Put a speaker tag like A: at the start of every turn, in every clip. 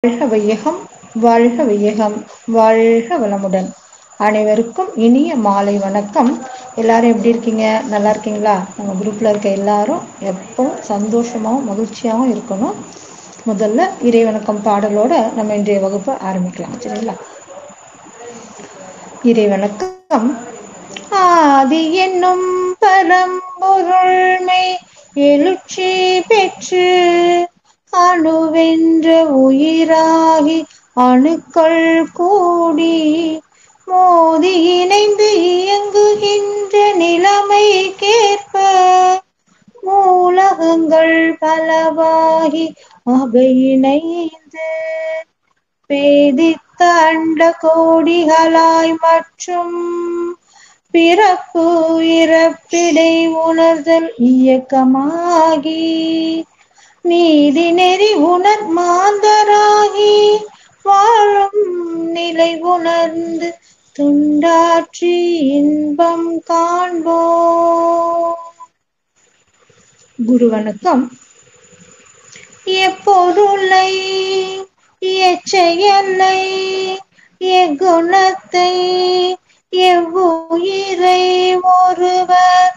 A: வாழ்க வையகம், வாழ்க வையகம், வாழ்க வளமுடன். அனைவருக்கும் இனிய மாலை வணக்கம். எல்லாரும் எப்படி இருக்கீங்க? நல்லா இருக்கீங்களா? நம்ம குரூப்ல இருக்க எல்லாரும் எப்பவும் சந்தோஷமாகவும் மகிழ்ச்சியாகவும் இருக்கணும். முதல்ல இறைவணக்கம் பாடலோட நம்ம இன்றைய வகுப்பை ஆரம்பிக்கலாம். சரிங்களா? இறைவணக்கம். ஆதி என்னும் பரம்பொருள்மை எழுச்சி பெற்று அணுவென்ற உயிராகி அணுக்கள் கூடி மோதி இணைந்து இயங்குகின்ற நிலைமைக்கேற்ப மூலகங்கள் பலவாகி அவை இணைந்து பேதித்த அண்ட கோடிகளாய் மற்றும் பிறப்பு இறப்பிடை உணர்தல் இயக்கமாகி நீதி நெறி உணர் மாந்தராகி வாழும் நிலை உணர்ந்து துண்டாற்றி இன்பம் காண்போம். குரு வணக்கம். எப்பொருளை எச்செயலை எக்குணத்தை எவ்வுயிரை ஒருவர்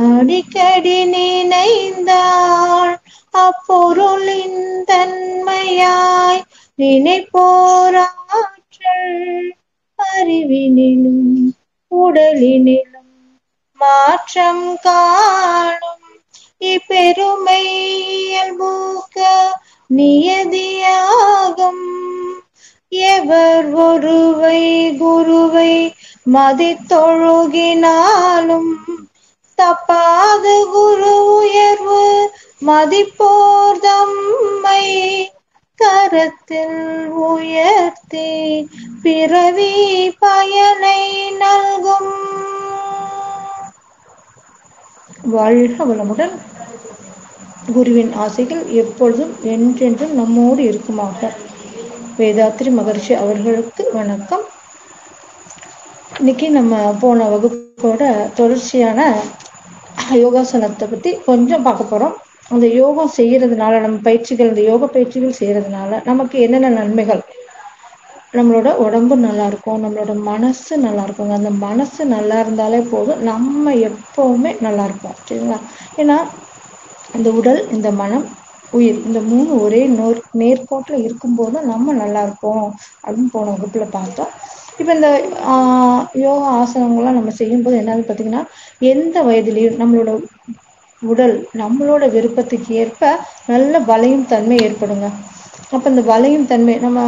A: அடிக்கடி நினைந்தாள் அப்பொருளின் தன்மையாய் நினைப்போராற்றல் அறிவினிலும் உடலினிலும் மாற்றம் காணும் இப்பெருமை இயல்பூக்க நியதியாகும். எவர் ஒருவை குருவை மதித்தொழுகினாலும் தப்பாது குரு உயர்வு மதிப்போர் தம்மை கரத்தில் உயர்த்தி பிறவி பயனை நல்கும். வாழ்க வளமுடன். குருவின் ஆசைகள் எப்பொழுதும் என்றென்றும் நம்மோடு இருக்குமாக. வேதாத்ரி மகர்ஷி அவர்களுக்கு வணக்கம். இன்னைக்கு நம்ம போன வகுப்போட தொடர்ச்சியான யோகாசனத்தை பற்றி கொஞ்சம் பார்க்க போகிறோம். அந்த யோகம் செய்யறதுனால நம்ம பயிற்சிகள், இந்த யோக பயிற்சிகள் செய்யறதுனால நமக்கு என்னென்ன நன்மைகள்? நம்மளோட உடம்பு நல்லா இருக்கும், நம்மளோட மனசு நல்லா இருக்குங்க. அந்த மனசு நல்லா இருந்தாலே போதும், நம்ம எப்பவுமே நல்லா இருப்போம். சரிங்களா? ஏன்னா இந்த உடல், இந்த மனம், உயிர், இந்த மூணு ஒரே நேர்கோட்டில் இருக்கும்போது நம்ம நல்லா இருப்போம் அப்படின்னு போன வகுப்புல பார்த்தோம். இப்போ இந்த யோகா ஆசனங்கள்லாம் நம்ம செய்யும்போது என்னன்னு பார்த்தீங்கன்னா, எந்த வயதிலையும் நம்மளோட உடல் நம்மளோட விருப்பத்துக்கு ஏற்ப நல்ல வளையும் தன்மை ஏற்படுங்க. அப்போ இந்த வளையும் தன்மை நம்ம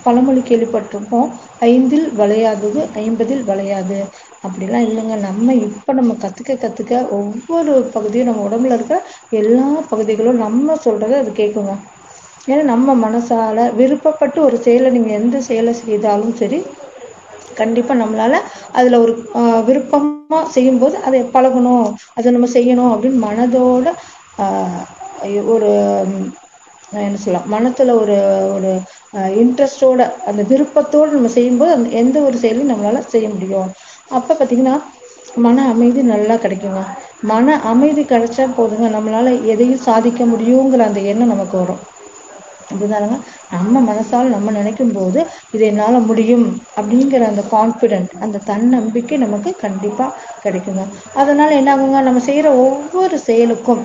A: பழமொழி கேள்விப்பட்டிருப்போம், 5ல் வளையாதது 50ல் வளையாது. அப்படிலாம் இல்லைங்க. நம்ம கற்றுக்க ஒவ்வொரு பகுதியும் நம்ம உடம்புல இருக்க எல்லா பகுதிகளும் நம்ம சொல்கிறத அது கேட்குங்க. ஏன்னா நம்ம மனசால விருப்பப்பட்டு ஒரு செயலை, நீங்கள் எந்த செயலை செய்தாலும் சரி, கண்டிப்பாக நம்மளால் அதில் ஒரு விருப்பமாக செய்யும்போது அதை பழகணும், அதை நம்ம செய்யணும் அப்படின்னு மனதோட ஒரு என்ன சொல்லலாம், மனத்தில் ஒரு ஒரு இன்ட்ரெஸ்டோட, அந்த விருப்பத்தோடு நம்ம செய்யும்போது அந்த எந்த ஒரு செயலையும் நம்மளால் செய்ய முடியும். அப்போ பார்த்திங்கன்னா மன அமைதி நல்லா கிடைக்குங்க. மன அமைதி கிடைச்சா போதுங்க, நம்மளால் எதையும் சாதிக்க முடியுங்கிற அந்த எண்ணம் நமக்கு வரும். அப்படிதானுங்க. நம்ம மனசால் நம்ம நினைக்கும் போது இது என்னால் முடியும் அப்படிங்கிற அந்த கான்ஃபிடென்ட், அந்த தன்னம்பிக்கை நமக்கு கண்டிப்பாக கிடைக்குங்க. அதனால் என்ன ஆகுங்க, நம்ம செய்கிற ஒவ்வொரு செயலுக்கும்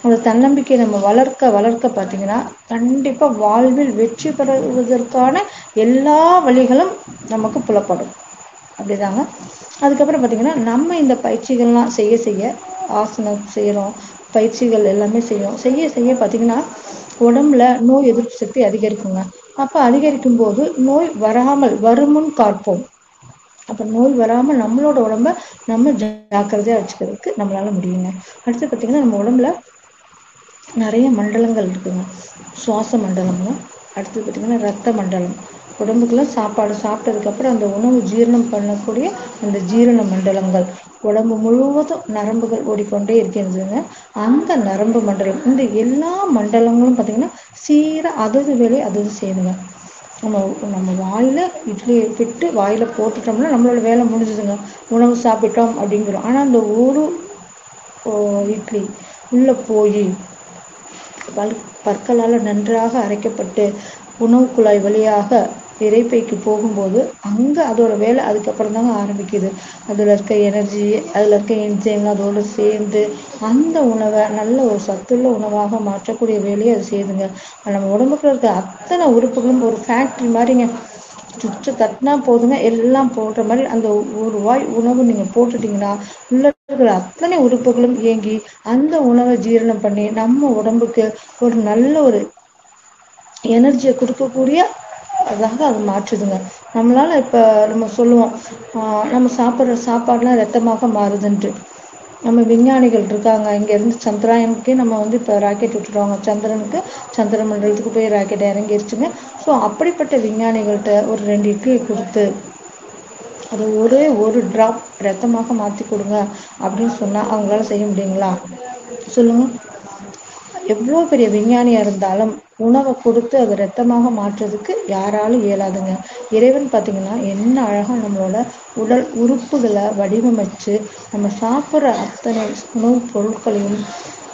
A: அந்த தன்னம்பிக்கையை நம்ம வளர்க்க பார்த்தீங்கன்னா கண்டிப்பாக வாழ்வில் வெற்றி பெறுவதற்கான எல்லா வழிகளும் நமக்கு புலப்படும். அப்படிதாங்க. அதுக்கப்புறம் பார்த்தீங்கன்னா நம்ம இந்த பயிற்சிகள்லாம் செய்ய ஆசனம் செய்கிறோம், பயிற்சிகள் எல்லாமே செய்ய பார்த்தீங்கன்னா உடம்புல நோய் எதிர்ப்பு சக்தி அதிகரிக்குங்க. அப்போ அதிகரிக்கும் போது நோய் வராமல் வருமுன் காப்போம். அப்போ நோய் வராமல் நம்மளோட உடம்ப நம்ம ஜாக்கிரதையாக வச்சுக்கிறதுக்கு நம்மளால முடியுங்க. அடுத்து பார்த்தீங்கன்னா நம்ம உடம்புல நிறைய மண்டலங்கள் இருக்குங்க. சுவாச மண்டலம்ங்க. அடுத்து பார்த்தீங்கன்னா ரத்த மண்டலம், உடம்புக்குள்ள சாப்பாடு சாப்பிட்டதுக்கப்புறம் அந்த உணவு ஜீரணம் பண்ணக்கூடிய அந்த ஜீரண மண்டலங்கள், உடம்பு முழுவதும் நரம்புகள் ஓடிக்கொண்டே இருக்கின்றதுங்க. அந்த நரம்பு மண்டலம், இந்த எல்லா மண்டலங்களும் பார்த்தீங்கன்னா சீராக அதது வேலையை அதது செய்யுங்க. நம்ம வாயில் இட்லி விட்டு வாயில் போட்டுட்டோம்னா நம்மளோட வேலை முடிஞ்சுதுங்க, உணவு சாப்பிட்டோம் அப்படிங்கிறோம். ஆனால் அந்த ஒரு இட்லி உள்ளே போய் பற்களால் நன்றாக அரைக்கப்பட்டு உணவு குழாய் வழியாக இரைப்பைக்கு போகும்போது அங்கே அதோட வேலை அதுக்கப்புறம் தாங்க ஆரம்பிக்குது. அதில் இருக்க எனர்ஜி, அதில் இருக்க என்சைம் அதோடு சேர்ந்து அந்த உணவை நல்ல ஒரு சத்துள்ள உணவாக மாற்றக்கூடிய வேலையை அது செய்யுதுங்க. நம்ம உடம்புக்குள்ள இருக்க அத்தனை உறுப்புகளும் ஒரு ஃபேக்ட்ரி மாதிரிங்க. சுவிட்சை தட்டினா போதுங்க, எல்லாம் போடுற மாதிரி. அந்த ஒரு வாய் உணவு நீங்கள் போட்டுட்டீங்கன்னா உள்ள இருக்கிற அத்தனை உறுப்புகளும் இயங்கி அந்த உணவை ஜீரணம் பண்ணி நம்ம உடம்புக்கு ஒரு நல்ல ஒரு எனர்ஜியை கொடுக்கக்கூடிய அதாக அது மாற்றுதுங்க. நம்மளால இப்போ நம்ம சொல்லுவோம், நம்ம சாப்பிட்ற சாப்பாடுலாம் ரத்தமாக மாறுதுன்ட்டு. நம்ம விஞ்ஞானிகள் இருக்காங்க, இங்கேருந்து சந்திராயனுக்கே நம்ம இப்போ ராக்கெட் விட்டுருவாங்க, சந்திரனுக்கு, சந்திர மண்டலத்துக்கு போய் ராக்கெட் இறங்கிருச்சுங்க. ஸோ அப்படிப்பட்ட விஞ்ஞானிகள்கிட்ட ஒரு 2 இட்லியை கொடுத்து அதை ஒரே ஒரு ட்ராப் ரத்தமாக மாற்றி கொடுங்க அப்படின்னு சொன்னால் அவங்களால செய்ய முடியுங்களா? சொல்லுங்க. எவ்வளோ பெரிய விஞ்ஞானியாக இருந்தாலும் உணவை கொடுத்து அதை ரத்தமாக மாற்றுறதுக்கு யாராலும் இயலாதுங்க. இறைவன் பார்த்தீங்கன்னா என்ன அழகாக நம்மளோட உடல் உறுப்புகளை வடிவமைச்சு நம்ம சாப்பிட்ற அத்தனை உணவுப் பொருட்களையும்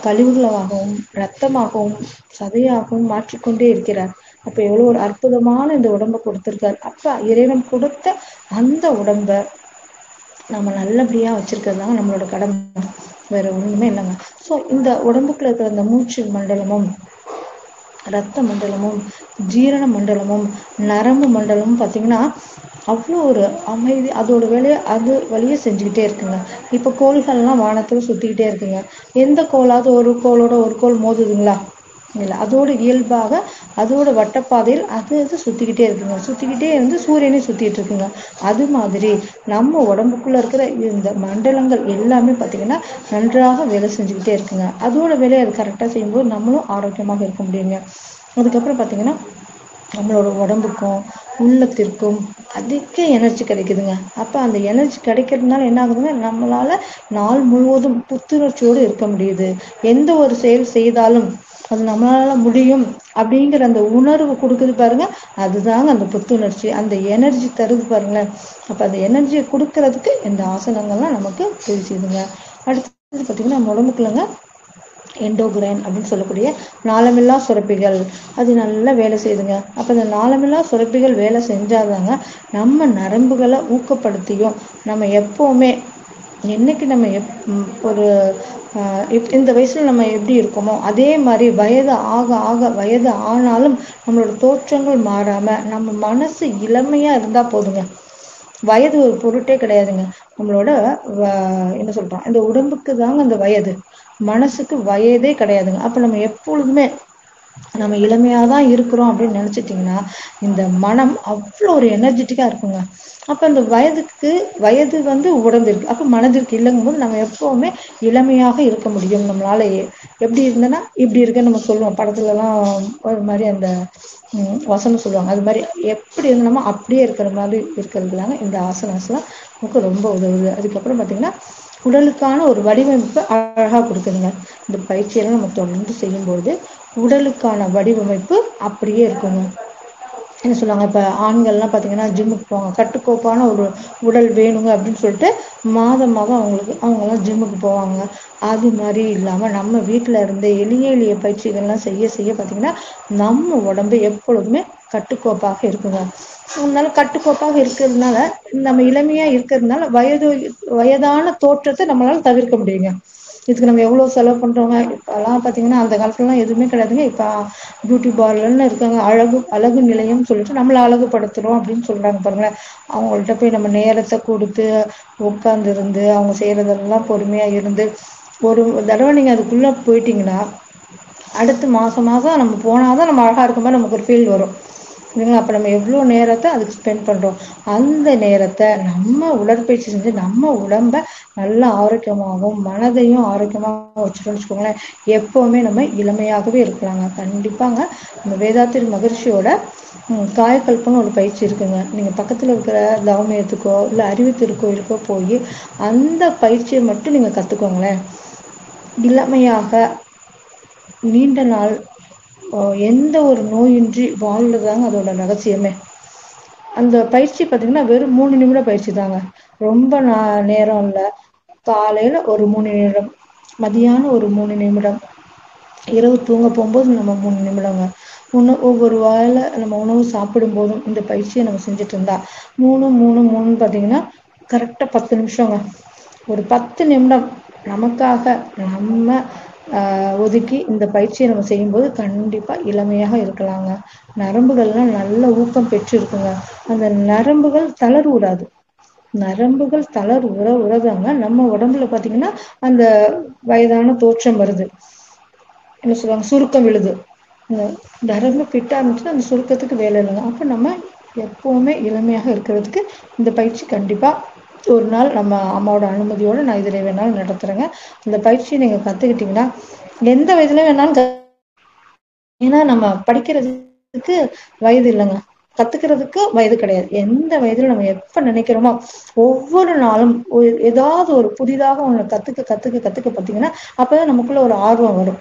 A: கழிவுகளாகவும் ரத்தமாகவும் சதையாகவும் மாற்றிக்கொண்டே இருக்கிறார். அப்போ எவ்வளோ ஒரு அற்புதமான இந்த உடம்பை கொடுத்துருக்கார். அப்போ இறைவன் கொடுத்த அந்த உடம்பை நம்ம நல்லபடியாக வச்சிருக்கிறது தாங்க நம்மளோட கடமை, வேற ஒன்றுமே இல்லைங்க. ஸோ இந்த உடம்புக்குள்ள இருக்கிற இந்த மூச்சு மண்டலமும் இரத்த மண்டலமும் ஜீரண மண்டலமும் நரம்பு மண்டலமும் பார்த்தீங்கன்னா அவ்வளோ ஒரு அமைதி, அதோட வேலையை அது வழியே செஞ்சுக்கிட்டே இருக்குங்க. இப்போ கோள்கள்லாம் வானத்தில் சுற்றிக்கிட்டே இருக்குங்க. எந்த கோளாவது ஒரு கோளோட ஒரு கோள் மோதுதுங்களா? இல்லை. அதோட இயல்பாக அதோட வட்டப்பாதையில் அது அது சுற்றிக்கிட்டே இருக்குங்க. சுற்றிக்கிட்டே இருந்து சூரியனை சுற்றிட்டு இருக்குங்க. அது மாதிரி நம்ம உடம்புக்குள்ளே இருக்கிற இந்த மண்டலங்கள் எல்லாமே பார்த்திங்கன்னா நன்றாக வேலை செஞ்சுக்கிட்டே இருக்குங்க. அதோட வேலையை அது கரெக்டாக செய்யும்போது நம்மளும் ஆரோக்கியமாக இருக்க முடியுங்க. அதுக்கப்புறம் பார்த்திங்கன்னா நம்மளோட உடம்புக்கும் உள்ளத்திற்கும் அதிக எனர்ஜி கிடைக்குதுங்க. அப்போ அந்த எனர்ஜி கிடைக்கிறதுனால என்ன ஆகுதுங்க, நம்மளால் நாள் முழுவதும் புத்துணர்ச்சியோடு இருக்க முடியுது. எந்த ஒரு செயல் செய்தாலும் அது நம்மளால முடியும் அப்படிங்கிற அந்த உணர்வு கொடுக்குது பாருங்க, அதுதாங்க அந்த புத்துணர்ச்சி, அந்த எனர்ஜி தருது பாருங்களேன். அப்போ அந்த எனர்ஜியை கொடுக்கறதுக்கு இந்த ஆசனங்கள்லாம் நமக்கு உதவி செய்யுதுங்க. அடுத்தது பார்த்தீங்கன்னா நம்ம உடம்புக்குள்ளங்க எண்டோகிரைன் அப்படின்னு சொல்லக்கூடிய நாளமில்லா சுரப்பிகள் அது நல்லா வேலை செய்யுதுங்க. அப்போ இந்த நாளமில்லா சுரப்பிகள் வேலை செஞ்சாதாங்க நம்ம நரம்புகளை ஊக்கப்படுத்தியும் நம்ம எப்போவுமே என்னைக்கு நம்ம ஒரு இந்த வயசுல நம்ம எப்படி இருக்கோமோ அதே மாதிரி வயது ஆக ஆக வயது ஆனாலும் நம்மளோட தோற்றங்கள் மாறாம நம்ம மனசு இளமையா இருந்தா போதுங்க. வயது ஒரு பொருட்டே கிடையாதுங்க. நம்மளோட என்ன சொல்றோம், இந்த உடம்புக்கு தாங்க அந்த வயது, மனசுக்கு வயதே கிடையாதுங்க. அப்ப நம்ம எப்பொழுதுமே நம்ம இளமையாக தான் இருக்கிறோம் அப்படின்னு நினச்சிட்டிங்கன்னா இந்த மனம் அவ்வளோ ஒரு எனர்ஜெட்டிக்காக இருக்குங்க. அப்போ அந்த வயது உடம்பிற்கு, அப்போ மனதிற்கு இல்லைங்கும் போது நம்ம எப்போவுமே இளமையாக இருக்க முடியும். நம்மளால எப்படி இருந்தேன்னா இப்படி இருக்குன்னு நம்ம சொல்லுவோம், படத்துலலாம் ஒரு மாதிரி அந்த வசனம் சொல்லுவாங்க. அது மாதிரி எப்படி இருந்தோமோ அப்படியே இருக்கிற மாதிரி இருக்கிறதுலாங்க இந்த ஆசனாஸ்லாம் நமக்கு ரொம்ப உதவுது. அதுக்கப்புறம் பார்த்தீங்கன்னா உடலுக்கான ஒரு வடிவமைப்பு அழகாக கொடுக்குதுங்க. இந்த பயிற்சியெல்லாம் நம்ம தொடர்ந்து செய்யும்பொழுது உடலுக்கான வடிவமைப்பு அப்படியே இருக்குங்க. என்ன சொல்லுவாங்க, இப்போ ஆண்கள்லாம் பார்த்தீங்கன்னா ஜிம்முக்கு போவாங்க, கட்டுக்கோப்பான ஒரு உடல் வேணுங்க அப்படின்னு சொல்லிட்டு மாதம் அவங்கெல்லாம் ஜிம்முக்கு போவாங்க. அது மாதிரி இல்லாமல் நம்ம வீட்டில் இருந்த எளிய எளிய பயிற்சிகள்லாம் செய்ய செய்ய பார்த்தீங்கன்னா நம்ம உடம்பு எப்பொழுதுமே கட்டுக்கோப்பாக இருக்குங்க. அதனால கட்டுக்கோப்பாக இருக்கிறதுனால நம்ம இளமையாக இருக்கிறதுனால வயதான தோற்றத்தை நம்மளால தவிர்க்க முடியுங்க. இதுக்கு நம்ம எவ்வளோ செலவு பண்ணுறோங்க. இப்போலாம் பார்த்தீங்கன்னா அந்த காலத்துலலாம் எதுவுமே கிடையாதுங்க. இப்போ பியூட்டி பார்லர்னு இருக்காங்க, அழகு நிலையம்னு சொல்லிட்டு நம்மளை அழகுபடுத்துகிறோம் அப்படின்னு சொல்கிறாங்க பாருங்களேன். அவங்கள்ட்ட போய் நம்ம நேரத்தை கொடுத்து உட்காந்து இருந்து அவங்க செய்கிறதெல்லாம் பொறுமையாக இருந்து ஒரு தடவை நீங்கள் அதுக்குள்ளே போயிட்டீங்கன்னா அடுத்து மாதம் நம்ம போனால் தான் நம்ம அழகாக இருக்க மாதிரி நமக்கு ஒரு ஃபீல் வரும் இல்லைங்களா? அப்போ நம்ம எவ்வளோ நேரத்தை அதுக்கு ஸ்பெண்ட் பண்ணுறோம். அந்த நேரத்தை நம்ம உடற்பயிற்சி செஞ்சு நம்ம உடம்பை நல்லா ஆரோக்கியமாகவும் மனதையும் ஆரோக்கியமாக வச்சுட்டோம்னு வச்சுக்கோங்களேன், எப்போவுமே நம்ம இளமையாகவே இருக்கலாங்க. கண்டிப்பாங்க நம்ம வேதாத்திரி மகரிஷியோட காயக்கல்பன்னு ஒரு பயிற்சி இருக்குங்க. நீங்கள் பக்கத்தில் இருக்கிற தவமயத்துக்கோ இல்லை அறிவு திருக்கோயிலுக்கோ போய் அந்த பயிற்சியை மட்டும் நீங்கள் கற்றுக்கோங்களேன். இளமையாக நீண்ட நாள் எந்த ஒரு நோயின்றி வாழ்றதாங்க அதோட ரகசியமே. அந்த பயிற்சி பார்த்தீங்கன்னா வெறும் 3 நிமிட பயிற்சி தாங்க, ரொம்ப நேரம் இல்லை. காலையில் ஒரு 3 நிமிடம், மதியானம் ஒரு 3 நிமிடம், இரவு தூங்க போகும்போது நம்ம 3 நிமிடங்க. ஒவ்வொரு வேளை நம்ம உணவு சாப்பிடும் போதும் இந்த பயிற்சியை நம்ம செஞ்சுட்டு இருந்தா 3 பார்த்தீங்கன்னா கரெக்டாக 10 நிமிஷங்க. ஒரு 10 நிமிடம் நமக்காக நம்ம ஒதுக்கி இந்த பயிற்சியை நம்ம செய்யும்போது கண்டிப்பாக இளமையாக இருக்கலாங்க. நரம்புகள்லாம் நல்ல ஊக்கம் பெற்று இருக்குங்க. அந்த நரம்புகள் தளர்வுறாது. நரம்புகள் தளர் உறதாங்க நம்ம உடம்புல பார்த்தீங்கன்னா அந்த வயதான தோற்றம் வருது. என்ன சொல்லுவாங்க, சுருக்கம் விழுது. இந்த நரம்பு ஃபிட் ஆரம்பிச்சுன்னா அந்த சுருக்கத்துக்கு வேலை இல்லைங்க. அப்போ நம்ம எப்போவுமே இளமையாக இருக்கிறதுக்கு இந்த பயிற்சி கண்டிப்பாக ஒரு நாள் நம்ம அம்மாவோட அனுமதியோடு நான் இதில் வேணாலும் நடத்துகிறேங்க. அந்த பயிற்சியை நீங்கள் கற்றுக்கிட்டிங்கன்னா எந்த வயதுல வேணாலும் ஏன்னா நம்ம படிக்கிறதுக்கு வயது இல்லைங்க, கத்துக்கிறதுக்கு வயது கிடையாது. எந்த வயதுல நம்ம எப்ப நினைக்கிறோமோ ஒவ்வொரு நாளும் ஏதாவது ஒரு புதிதாக ஒண்ணு கத்துக்க பார்த்தீங்கன்னா அப்பதான் நமக்குள்ள ஒரு ஆர்வம் வரும்.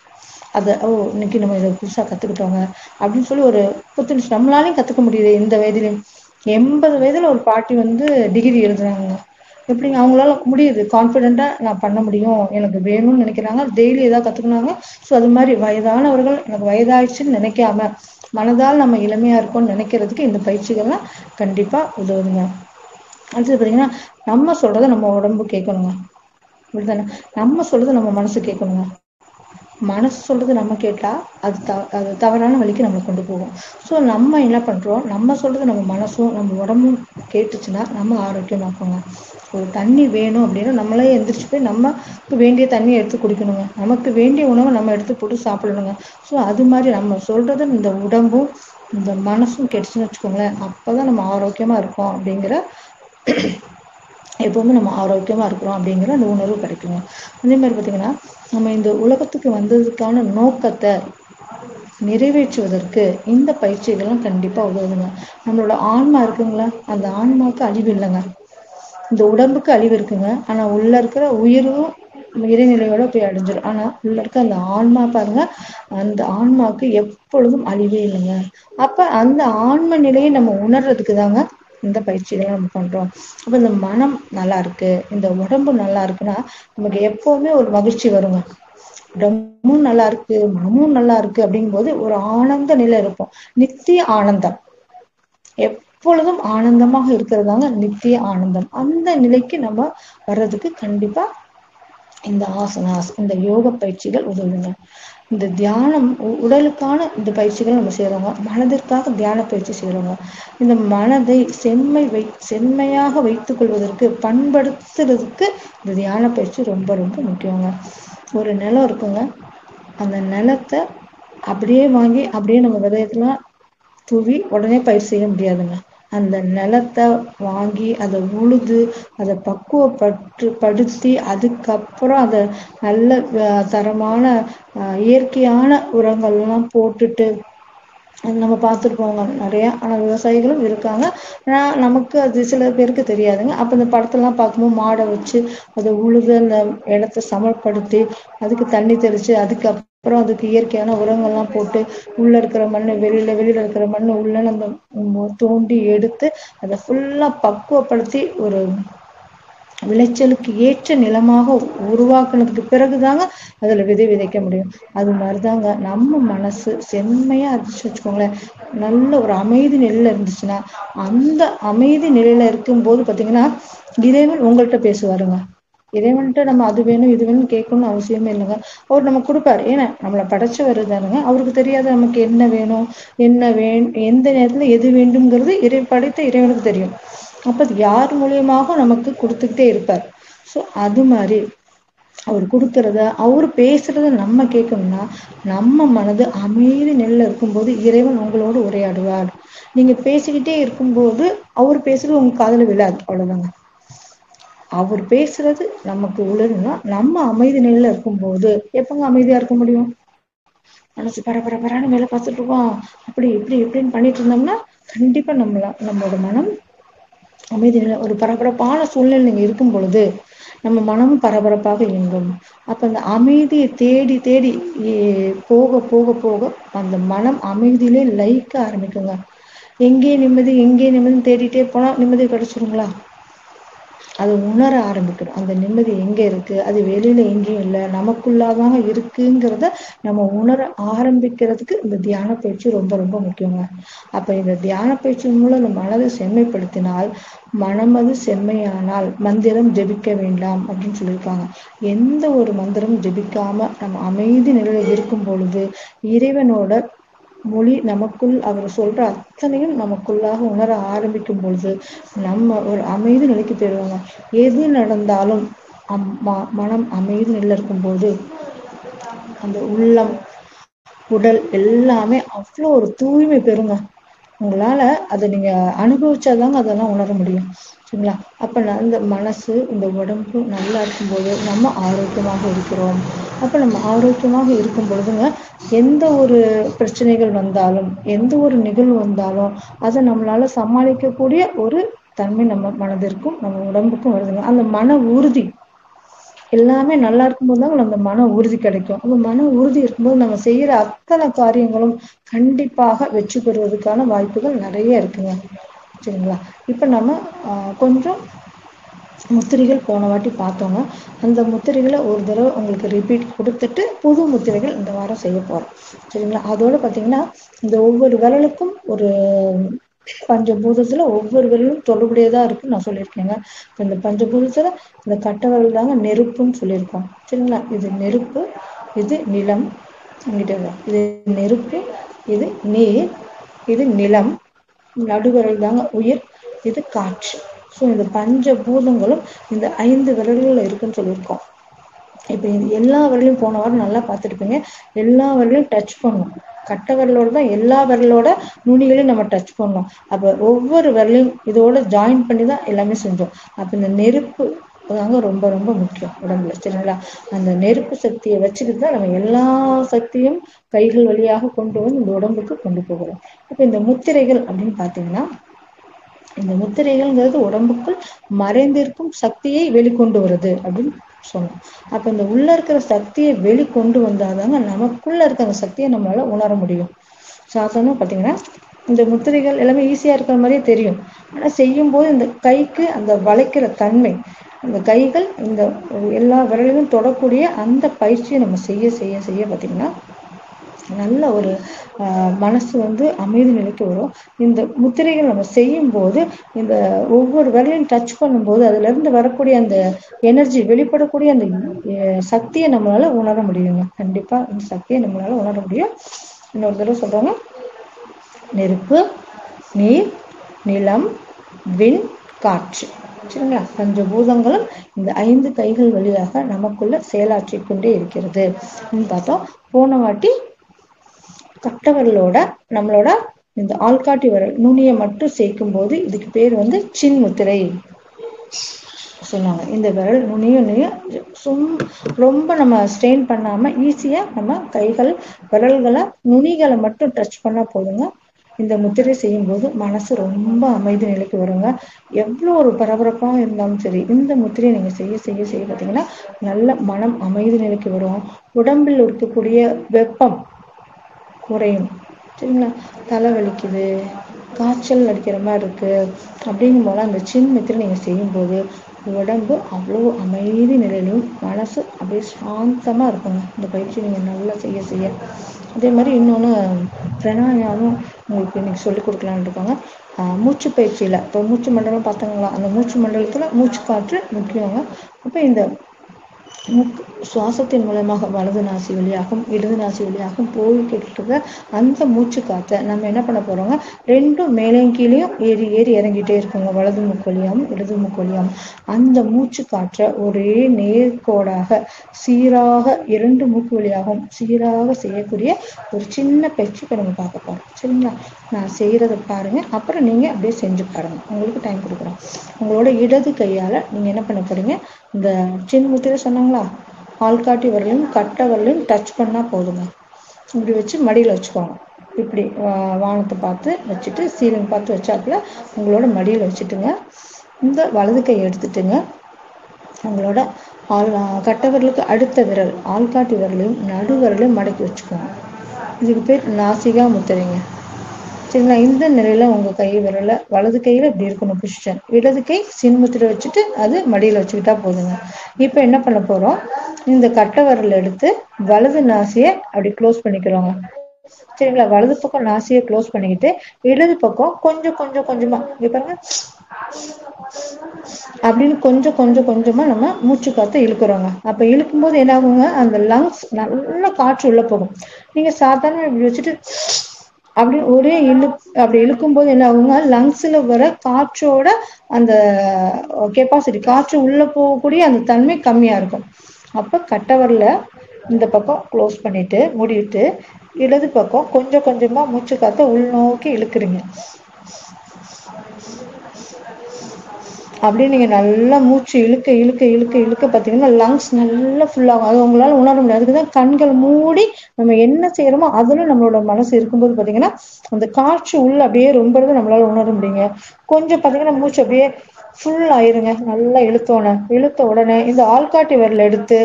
A: இன்னைக்கு நம்ம இதை புதுசா கத்துக்கிட்டோங்க அப்படின்னு சொல்லி ஒரு புத்துணர்ச்சி. நம்மளாலையும் கத்துக்க முடியுது இந்த வயதுலயும். 80 வயதுல ஒரு பாட்டி டிகிரி எழுதுறாங்க. எப்படிங்க அவங்களால முடியுது? கான்ஃபிடென்ட்டா நான் பண்ண முடியும், எனக்கு வேணும்னு நினைக்கிறாங்க. டெய்லி ஏதாவது கத்துக்கினாங்க. ஸோ அது மாதிரி வயதானவர்கள் எனக்கு வயதாயிடுச்சுன்னு நினைக்காம மனதால் நம்ம இளமையா இருக்கோம்னு நினைக்கிறதுக்கு இந்த பயிற்சிகள்லாம் கண்டிப்பா உதவுதுங்க. அடுத்தது பார்த்தீங்கன்னா நம்ம சொல்றதை நம்ம உடம்பு கேட்கணுங்க. அப்படித்தானே? நம்ம சொல்றது நம்ம மனசு கேட்கணுங்க. மனசு சொல்றது நம்ம கேட்டா அது தவறான வழிக்கு நம்ம கொண்டு போகும். ஸோ நம்ம என்ன பண்றோம், நம்ம சொல்றது நம்ம மனசும் நம்ம உடம்பும் கேட்டுச்சுன்னா நம்ம ஆரோக்கியமா இருப்போங்க. ஒரு தண்ணி வேணும் அப்படின்னா நம்மளே எந்திரிச்சு போய் நமக்கு வேண்டிய தண்ணியை எடுத்து குடிக்கணுங்க. நமக்கு வேண்டிய உணவை நம்ம எடுத்து போட்டு சாப்பிடணுங்க. ஸோ அது மாதிரி நம்ம சொல்றது இந்த உடம்பும் இந்த மனசும் கெட்டுச்சுன்னு வச்சுக்கோங்களேன், அப்பதான் நம்ம ஆரோக்கியமா இருக்கோம் அப்படிங்கிற எப்பவுமே நம்ம ஆரோக்கியமா இருக்கிறோம் அப்படிங்கிற அந்த உணர்வு கிடைக்குங்க. அதே மாதிரி பார்த்தீங்கன்னா நம்ம இந்த உலகத்துக்கு வந்ததுக்கான நோக்கத்தை நிறைவேற்றுவதற்கு இந்த பயிற்சிகள்லாம் கண்டிப்பா உதவுங்க. நம்மளோட ஆன்மா இருக்குங்களா, அந்த ஆன்மாவுக்கு அழிவு இல்லைங்க. இந்த உடம்புக்கு அழிவு இருக்குங்க. ஆனா உள்ள இருக்கிற உயிரும் இறைநிலையோட போய் அடைஞ்சிடும். ஆனா உள்ள இருக்க அந்த ஆன்மா பாருங்க, அந்த ஆன்மாவுக்கு எப்பொழுதும் அழிவே இல்லைங்க. அப்ப அந்த ஆன்ம நிலையை நம்ம உணர்றதுக்கு தாங்க இந்த பயிற்சிகளை நம்ம பண்றோம். அப்ப இந்த மனம் நல்லா இருக்கு, இந்த உடம்பு நல்லா இருக்குன்னா நமக்கு எப்பவுமே ஒரு மகிழ்ச்சி வருங்க. உடம்பும் நல்லா இருக்கு, மனமும் நல்லா இருக்கு அப்படிங்கும்போது ஒரு ஆனந்த நிலை இருப்போம். நித்திய ஆனந்தம், எப்பொழுதும் ஆனந்தமாக இருக்கிறதாங்க நித்திய ஆனந்தம். அந்த நிலைக்கு நம்ம வர்றதுக்கு கண்டிப்பா இந்த ஆசனாஸ், இந்த யோக பயிற்சிகள் உதவுங்க. இந்த தியானம் உடலுக்கான இந்த பயிற்சிகள் நம்ம செய்யறோங்க. மனதிற்காக தியான பயிற்சி செய்யறோங்க. இந்த மனதை செம்மையாக வைத்துக் கொள்வதற்கு பண்படுத்துறதுக்கு இந்த தியான பயிற்சி ரொம்ப ரொம்ப முக்கியங்க. ஒரு நிலம் இருக்குங்க, அந்த நிலத்தை அப்படியே வாங்கி அப்படியே நம்ம விதையெல்லாம் தூவி உடனே பயிர் செய்ய முடியாதுங்க. அந்த நிலத்தை வாங்கி அதை உழுது அதை படுத்தி அதுக்கப்புறம் அதை நல்ல தரமான இயற்கையான உரங்கள்லாம் போட்டுட்டு அது நம்ம பார்த்துருப்போங்க நிறைய. ஆனால் விவசாயிகளும் இருக்காங்க. ஆனால் நமக்கு அது சில பேருக்கு தெரியாதுங்க. அப்போ இந்த படத்தெல்லாம் பார்க்கும்போது மாடை வச்சு அதை உழுது அந்த இடத்த சமப்படுத்தி அதுக்கு தண்ணி தெளித்து அதுக்கப்புறம் அதுக்கு இயற்கையான உரங்கள்லாம் போட்டு உள்ளே இருக்கிற மண் வெளியில் இருக்கிற மண் உள்ள நம்ம தோண்டி எடுத்து அதை ஃபுல்லாக பக்குவப்படுத்தி ஒரு விளைச்சலுக்கு ஏற்ற நிலமாக உருவாக்குனதுக்கு பிறகுதாங்க அதுல விதைக்க முடியும். அது மாதிரிதாங்க நம்ம மனசு செம்மையா இருந்துச்சு வச்சுக்கோங்களேன், நல்ல ஒரு அமைதி நிலையில இருந்துச்சுன்னா அந்த அமைதி நிலையில இருக்கும்போது பாத்தீங்கன்னா இறைவன் உங்கள்கிட்ட பேசுவாருங்க. இறைவன்கிட்ட நம்ம அது வேணும் இது வேணும் கேட்கணும்னு அவசியமே இல்லைங்க. அவர் நமக்கு கொடுப்பாரு. ஏன்னா நம்மளை படைச்சவர் தானுங்க. அவருக்கு தெரியாத நமக்கு என்ன வேணும் எந்த நேரத்துல எது வேண்டும்ங்கிறது படைத்த இறைவனுக்கு தெரியும். அப்ப அது யார் மூலியமாக நமக்கு கொடுத்துக்கிட்டே இருப்பார். ஸோ அது மாதிரி அவர் கொடுக்கறத அவர் பேசுறத நம்ம கேட்கணும்னா நம்ம மனது அமைதி நிலையில இருக்கும்போது இறைவன் உங்களோடு உரையாடுவார். நீங்க பேசிக்கிட்டே இருக்கும்போது அவர் பேசுறது உங்க காதுல விழாது, அவ்வளவுதாங்க. அவர் பேசுறது நமக்கு உணரணும்னா நம்ம அமைதி நிலையில இருக்கும்போது எப்பங்க அமைதியா இருக்க முடியும்? மனசு பரபரன்னு வேலை பார்த்துட்டு இருக்கோம், அப்படி இப்படி இப்படின்னு பண்ணிட்டு இருந்தோம்னா கண்டிப்பா நம்மளோட மனம் அமைதி நிலை. ஒரு பரபரப்பான சூழ்நிலை நீங்க இருக்கும் பொழுது நம்ம மனமும் பரபரப்பாக இயங்கும். அப்ப அந்த அமைதியை தேடி தேடி போக போக போக அந்த மனம் அமைதியிலே லயிக்க ஆரம்பிக்குங்க. எங்கே நிம்மதின்னு தேடிட்டே போனா நிம்மதி கிடைச்சிருங்களா? அதை உணர ஆரம்பிக்கணும். அந்த நிம்மதி எங்கே இருக்கு, அது வெளியில எங்கேயும் இல்லை, நமக்குள்ளாக இருக்குங்கிறத நம்ம உணர ஆரம்பிக்கிறதுக்கு இந்த தியான பயிற்சி ரொம்ப ரொம்ப முக்கியங்க. அப்ப இந்த தியான பயிற்சி மூலம் நம்ம மனதை செம்மைப்படுத்தினால், மனமது செம்மையானால் மந்திரம் ஜெபிக்க வேண்டாம் அப்படின்னு சொல்லியிருக்காங்க. எந்த ஒரு மந்திரம் ஜெபிக்காம நம்ம அமைதி நிலையில இருக்கும் பொழுது இறைவனோட மொழி நமக்குள் அவர் சொல்ற அத்தனையும் நமக்குள்ளாக உணர ஆரம்பிக்கும் பொழுது நம்ம ஒரு அமைதி நிலைக்கு போயிடுவாங்க. எது நடந்தாலும் மனம் அமைதி நிலையில இருக்கும்போது அந்த உள்ளம் உடல் எல்லாமே அவ்வளோ ஒரு தூய்மை பெறுங்க. உங்களால அதை நீங்க அனுபவிச்சாதாங்க அதெல்லாம் உணர முடியும். சரிங்களா? அப்ப அந்த மனசு இந்த உடம்பு நல்லா இருக்கும்போது நம்ம ஆரோக்கியமாக இருக்கிறோம். அப்ப நம்ம ஆரோக்கியமாக இருக்கும் பொழுதுங்க எந்த ஒரு பிரச்சனைகள் வந்தாலும், எந்த ஒரு நிகழ்வு வந்தாலும் அதை நம்மளால சமாளிக்கக்கூடிய ஒரு தன்மை நம்ம மனதிற்கும் நம்ம உடம்புக்கும் வருதுங்க. அந்த மன உறுதி எல்லாமே நல்லா இருக்கும்போது தான் அந்த மன உறுதி கிடைக்கும். அந்த மன உறுதி இருக்கும்போது நம்ம செய்யற அத்தனை காரியங்களும் கண்டிப்பாக வெற்றி பெறுவதற்கான வாய்ப்புகள் நிறைய இருக்குங்க. சரிங்களா? இப்ப நம்ம கொஞ்சம் முத்திரைகள் போன வாட்டி பார்த்தோங்க. அந்த முத்திரைகளை ஒரு தடவை உங்களுக்கு ரிப்பீட் கொடுத்துட்டு புது முத்திரைகள் இந்த வாரம் செய்ய போறோம். சரிங்களா? அதோட பார்த்தீங்கன்னா இந்த ஒவ்வொரு விரலுக்கும் ஒரு பஞ்சபூதத்துல ஒவ்வொரு விரலும் தொடர்புடையதா இருக்குன்னு நான் சொல்லியிருக்கேங்க. இந்த பஞ்சபூதத்துல இந்த கட்டை விரல் தாங்க நெருப்புன்னு சொல்லியிருக்கோம். சரிங்களா? இது நெருப்பு, இது நிலம், இது நெருப்பு, இது நீர், இது நிலம், நடுவிரல் தாங்க உயிர், இது காற்று. ஸோ இந்த பஞ்சபூதங்களும் இந்த 5 விரல்கள் இருக்குன்னு சொல்லியிருக்கோம். இப்போ எல்லா விரலையும் போன வாரம் நல்லா பார்த்துருப்பீங்க. எல்லா விரலையும் டச் பண்ணணும். கட்டை விரலோட தான் எல்லா விரலோட நுனிகளையும் நம்ம டச் பண்ணோம். அப்போ ஒவ்வொரு விரலையும் இதோட ஜாயின் பண்ணி தான் எல்லாமே செஞ்சோம். அப்போ இந்த நெருப்பு தாங்க ரொம்ப ரொம்ப முக்கியம் உடம்புல. சரிங்களா? அந்த நெருப்பு சக்தியை வச்சுக்கிட்டு தான் நம்ம எல்லா சக்தியும் கைகள் வழியாக கொண்டு வந்து இந்த உடம்புக்கு கொண்டு போகிறோம். இப்போ இந்த முத்திரைகள் அப்படின்னு பார்த்தீங்கன்னா இந்த முத்திரைகள்ங்கிறது உடம்புக்குள் மறைந்திருக்கும் சக்தியை வெளிக்கொண்டு வருது அப்படின்னு சொன்னோம். அப்ப இந்த உள்ள இருக்கிற சக்தியை வெளிக்கொண்டு வந்தாதாங்க நமக்குள்ள இருக்கிற அந்த சக்தியை நம்மளால உணர முடியும். சாதாரணமா பாத்தீங்கன்னா இந்த முத்திரைகள் எல்லாமே ஈஸியா இருக்கிற மாதிரியே தெரியும். ஆனா செய்யும் போது இந்த கைக்கு அந்த வளைக்கிற தன்மை, அந்த கைகள் இந்த எல்லா விரலையும் தொடக்கூடிய அந்த பயிற்சியை நம்ம செய்ய செய்ய செய்ய பாத்தீங்கன்னா நல்ல ஒரு மனசு வந்து அமைதி நிலைக்கு வரும். இந்த முத்திரைகள் நம்ம செய்யும் போது இந்த ஒவ்வொரு விரலையும் டச் பண்ணும்போது அதுல இருந்து வரக்கூடிய அந்த எனர்ஜி வெளிப்படக்கூடிய அந்த சக்தியை நம்மளால உணர முடியுங்க. கண்டிப்பா இந்த சக்தியை நம்மளால உணர முடியும். இன்னொரு தடவை சொல்றாங்க, நெருப்பு, நீர், நிலம், விண், காற்று. சரிங்களா? பஞ்சபூதங்களும் இந்த 5 கைகள் வழியாக நமக்குள்ள செயலாற்றி கொண்டே இருக்கிறது பார்த்தோம். போன வாட்டி கட்டவர்களோட நம்மளோட இந்த ஆள்காட்டி விரல் நுனியை மட்டும் சேர்க்கும் போது இதுக்கு பேர் வந்து சின் முத்திரை சொன்னாங்க. இந்த விரல் நுனியும் ரொம்ப நம்ம ஸ்ட்ரெயின் பண்ணாம ஈஸியா நம்ம கைகள் விரல்களை நுனிகளை மட்டும் டச் பண்ணா போதுங்க. இந்த முத்திரை செய்யும் போது மனசு ரொம்ப அமைதி நிலைக்கு வருங்க. எவ்வளவு ஒரு பரபரப்பா இருந்தாலும் சரி இந்த முத்திரையை நீங்க செய்ய செய்ய செய்ய பார்த்தீங்கன்னா நல்ல மனம் அமைதி நிலைக்கு வரும். உடம்பில் இருக்கக்கூடிய வெப்பம் குறையும். சரிங்களா? தலை வலிக்குது, காய்ச்சல் அடிக்கிற மாதிரி இருக்கு அப்படிங்கும் போது அந்த சின் முத்திரை நீங்க செய்யும் போது உடம்பு அவ்வளவு அமைதி நிலையிலும் மனசு அப்படியே சாந்தமா இருக்குங்க. இந்த பயிற்சி நீங்க நல்லா செய்ய செய்ய. அதே மாதிரி இன்னொன்று பிராணாயாமம் உங்களுக்கு இன்னைக்கு சொல்லிக் கொடுக்கலான்னு இருக்காங்க. மூச்சு பயிற்சியில் இப்போ மூச்சு மண்டலம் பார்த்தாங்களா, அந்த மூச்சு மண்டலத்தில் மூச்சு காற்று முக்கியங்க. அப்போ இந்த சுவாசத்தின் மூலமாக வலது நாசி வழியாகவும் இடது நாசி வழியாகவும் போய்கிட்டு இருக்க அந்த மூச்சு காற்றை நம்ம என்ன பண்ண போறோங்க, ரெண்டும் மேலையும் கீழையும் ஏறி ஏறி இறங்கிட்டே இருக்குங்க. வலது மூக்கு வழியாகவும் இடது மூக்கு வழியாகவும் அந்த மூச்சு காற்றை ஒரே நேர்கோடாக சீராக 2 மூக்கு வழியாகவும் சீராக செய்யக்கூடிய ஒரு சின்ன பயிற்சி இப்போ நம்ம பார்க்க போறோம். சரிங்களா? நான் செய்யறதை பாருங்க, அப்புறம் நீங்க அப்படியே செஞ்சு பாருங்க. உங்களுக்கு டைம் கொடுக்குறோம். உங்களோட இடது கையால நீங்க என்ன பண்ண போறீங்க, இந்த சின் முத்திரை சொன்னாங்களா, ஆள்காட்டி வரலையும் கட்டை வரலையும் டச் பண்ணா போதுங்க. இப்படி வச்சு மடியில் வச்சுக்கோங்க. இப்படி வானத்தை பார்த்து வச்சுட்டு சீலிங் பார்த்து வச்சாப்புல உங்களோட மடியில் வச்சுட்டுங்க. இந்த வலது கை எடுத்துட்டுங்க உங்களோட கட்டை விரலுக்கு அடுத்த விரல் ஆள்காட்டி விரலையும் நடு விரலையும் மடக்கி வச்சுக்கோங்க. இதுக்கு பேர் நாசிகா முத்திரைங்க. சரிங்களா. இந்த நிலையில உங்க கை விரல வலது கையில இப்படி இருக்கணும் பொசிஷன், இடது கை சின்முத்திரை வச்சுட்டு அது மடியில வச்சுக்கிட்டா போதுங்க. இப்ப என்ன பண்ண போறோம், இந்த கட்டை விரல் எடுத்து வலது நாசியை அப்படி க்ளோஸ் பண்ணிக்கிறோங்க. சரிங்களா. வலது பக்கம் நாசியை க்ளோஸ் பண்ணிக்கிட்டு இடது பக்கம் கொஞ்சம் கொஞ்சம் கொஞ்சமா இங்க பாருங்க அப்படின்னு கொஞ்சம் கொஞ்சம் கொஞ்சமா நம்ம மூச்சு காத்து இழுக்கிறோங்க. அப்ப இழுக்கும் போது என்ன ஆகுங்க, அந்த லங்ஸ் நல்ல காற்று உள்ள போகும். நீங்க சாதாரண இப்படி வச்சுட்டு அப்படி ஒரே அப்படி இழுக்கும் போது என்ன ஆகுங்க, லங்ஸ்ல வர காற்றோட அந்த கெப்பாசிட்டி, காற்று உள்ள போகக்கூடிய அந்த தன்மை கம்மியா இருக்கும். அப்ப கட்டவரில் இந்த பக்கம் க்ளோஸ் பண்ணிட்டு மூடிட்டு இடது பக்கம் கொஞ்சம் கொஞ்சமா மூச்சு காத்த உள்நோக்கி இழுக்கிறீங்க. அப்படியே நீங்க நல்லா மூச்சு இழுக்க இழுக்க இழுக்க இழுக்க பார்த்தீங்கன்னா லங்ஸ் நல்லா ஃபுல் ஆகும். அது உங்களால உணர முடியாது. அதுக்குதான் கண்கள் மூடி நம்ம என்ன செய்யறோமோ அதுல நம்மளோட மனசு இருக்கும்போது பார்த்தீங்கன்னா அந்த காற்று உள்ள அப்படியே ரொம்பறது நம்மளால உணர முடியுங்க. கொஞ்சம் பார்த்தீங்கன்னா மூச்சு அப்படியே ஃபுல் ஆயிருங்க. நல்லா இழுத்த உடனே இந்த ஆள்காட்டி விரல் எடுத்து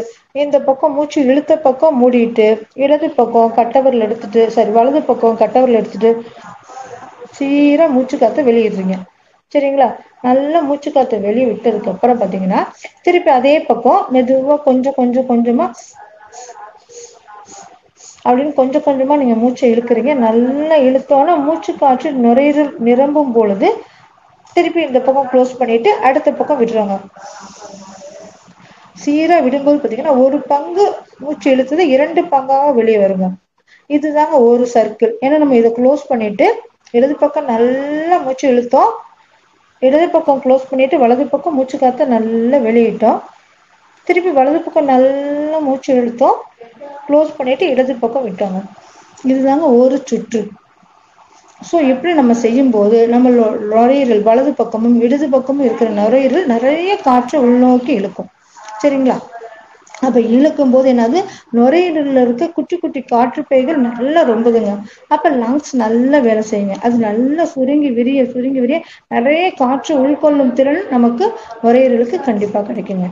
A: இந்த பக்கம் மூச்சு இழுத்த பக்கம் மூடிட்டு இடது பக்கம் கட்டவரில் எடுத்துட்டு வலது பக்கம் கட்டவரில் எடுத்துட்டு சீரா மூச்சு காத்த வெளியிடுறீங்க. சரிங்களா. நல்லா மூச்சு காத்து வெளியே விட்டதுக்கு அப்புறம் பாத்தீங்கன்னா திருப்பி அதே பக்கம் மெதுவா கொஞ்சம் கொஞ்சம் கொஞ்சமா அப்படின்னு கொஞ்சம் கொஞ்சமா நீங்க மூச்சை இழுக்கிறீங்க. நல்லா இழுத்தோன்னா மூச்சு காற்று நுரையீரல் நிரம்பும் பொழுது திருப்பி இந்த பக்கம் க்ளோஸ் பண்ணிட்டு அடுத்த பக்கம் விடுறாங்க. சீரா விடும்போது பாத்தீங்கன்னா ஒரு பங்கு மூச்சு இழுத்தது 2 பங்காக வெளியே வருங்க. இதுதாங்க ஒரு சர்க்கிள். ஏன்னா நம்ம இதை க்ளோஸ் பண்ணிட்டு இடது பக்கம் நல்லா மூச்சு இழுத்தோம், இடது பக்கம் க்ளோஸ் பண்ணிட்டு வலது பக்கம் மூச்சு காத்த நல்லா வெளியிட்டோம், திருப்பி வலது பக்கம் நல்லா மூச்சு இழுத்தோம், க்ளோஸ் பண்ணிட்டு இடது பக்கம் விட்டோங்க. இதுதாங்க ஒரு சுற்று. ஸோ இப்படி நம்ம செய்யும் போது நம்ம நுரையீரல் வலது பக்கமும் இடது பக்கமும் இருக்கிற நுரையீரல் நிறைய காற்றை உள்நோக்கி இழுக்கும். சரிங்களா. அப்ப இழுக்கும் போது என்னது, நுரையீரல்ல இருக்க குட்டி குட்டி காற்று பைகள் நல்லா ரொம்புதுங்க. அப்ப லங்ஸ் நல்லா வேலை செய்யுங்க. அது நல்லா சுருங்கி விரிய நிறைய காற்று உள்கொள்ளும் திறன் நமக்கு நுரையீரலுக்கு கண்டிப்பா கிடைக்குங்க.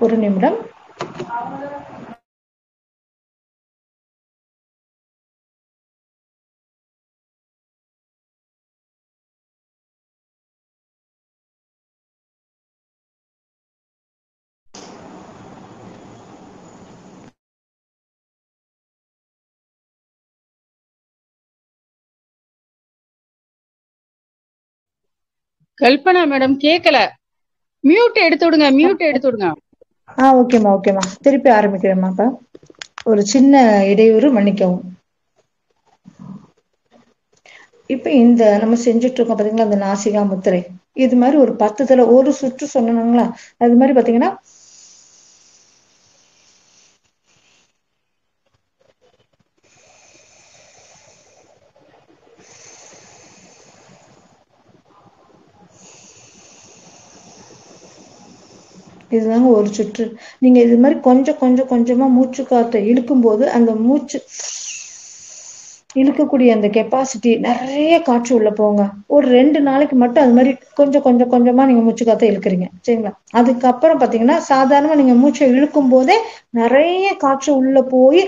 A: ஒரு நிமிடம்.
B: கல்பனா மேடம் கேக்கல. மியூட் எடுத்து விடுங்க.
A: ஓகேம்மா. திருப்பி ஆரம்பிக்கிறேம்மா. அப்ப ஒரு சின்ன இடையூறு, மன்னிக்கவும். இப்ப இந்த நம்ம செஞ்சுட்டு இருக்கோம் பாத்தீங்களா, அந்த நாசிகா முத்திரை, இது மாதிரி ஒரு 10 தடவை ஒரு சுற்று சொன்னணுங்களா, அது மாதிரி பாத்தீங்கன்னா இதுதாங்க ஒரு சுற்று. நீங்க இது மாதிரி கொஞ்சம் கொஞ்சம் கொஞ்சமா மூச்சு காற்றை இழுக்கும் போது அந்த மூச்சு இழுக்கக்கூடிய அந்த கெப்பாசிட்டி நிறைய காற்று உள்ள போங்க. ஒரு 2 நாளைக்கு மட்டும் அது மாதிரி கொஞ்சம் கொஞ்சம் கொஞ்சமா நீங்க மூச்சு காத்த இழுக்கிறீங்க. சரிங்களா. அதுக்கப்புறம் பாத்தீங்கன்னா சாதாரணமா நீங்க மூச்சை இழுக்கும் போதே நிறைய காற்று உள்ள போய்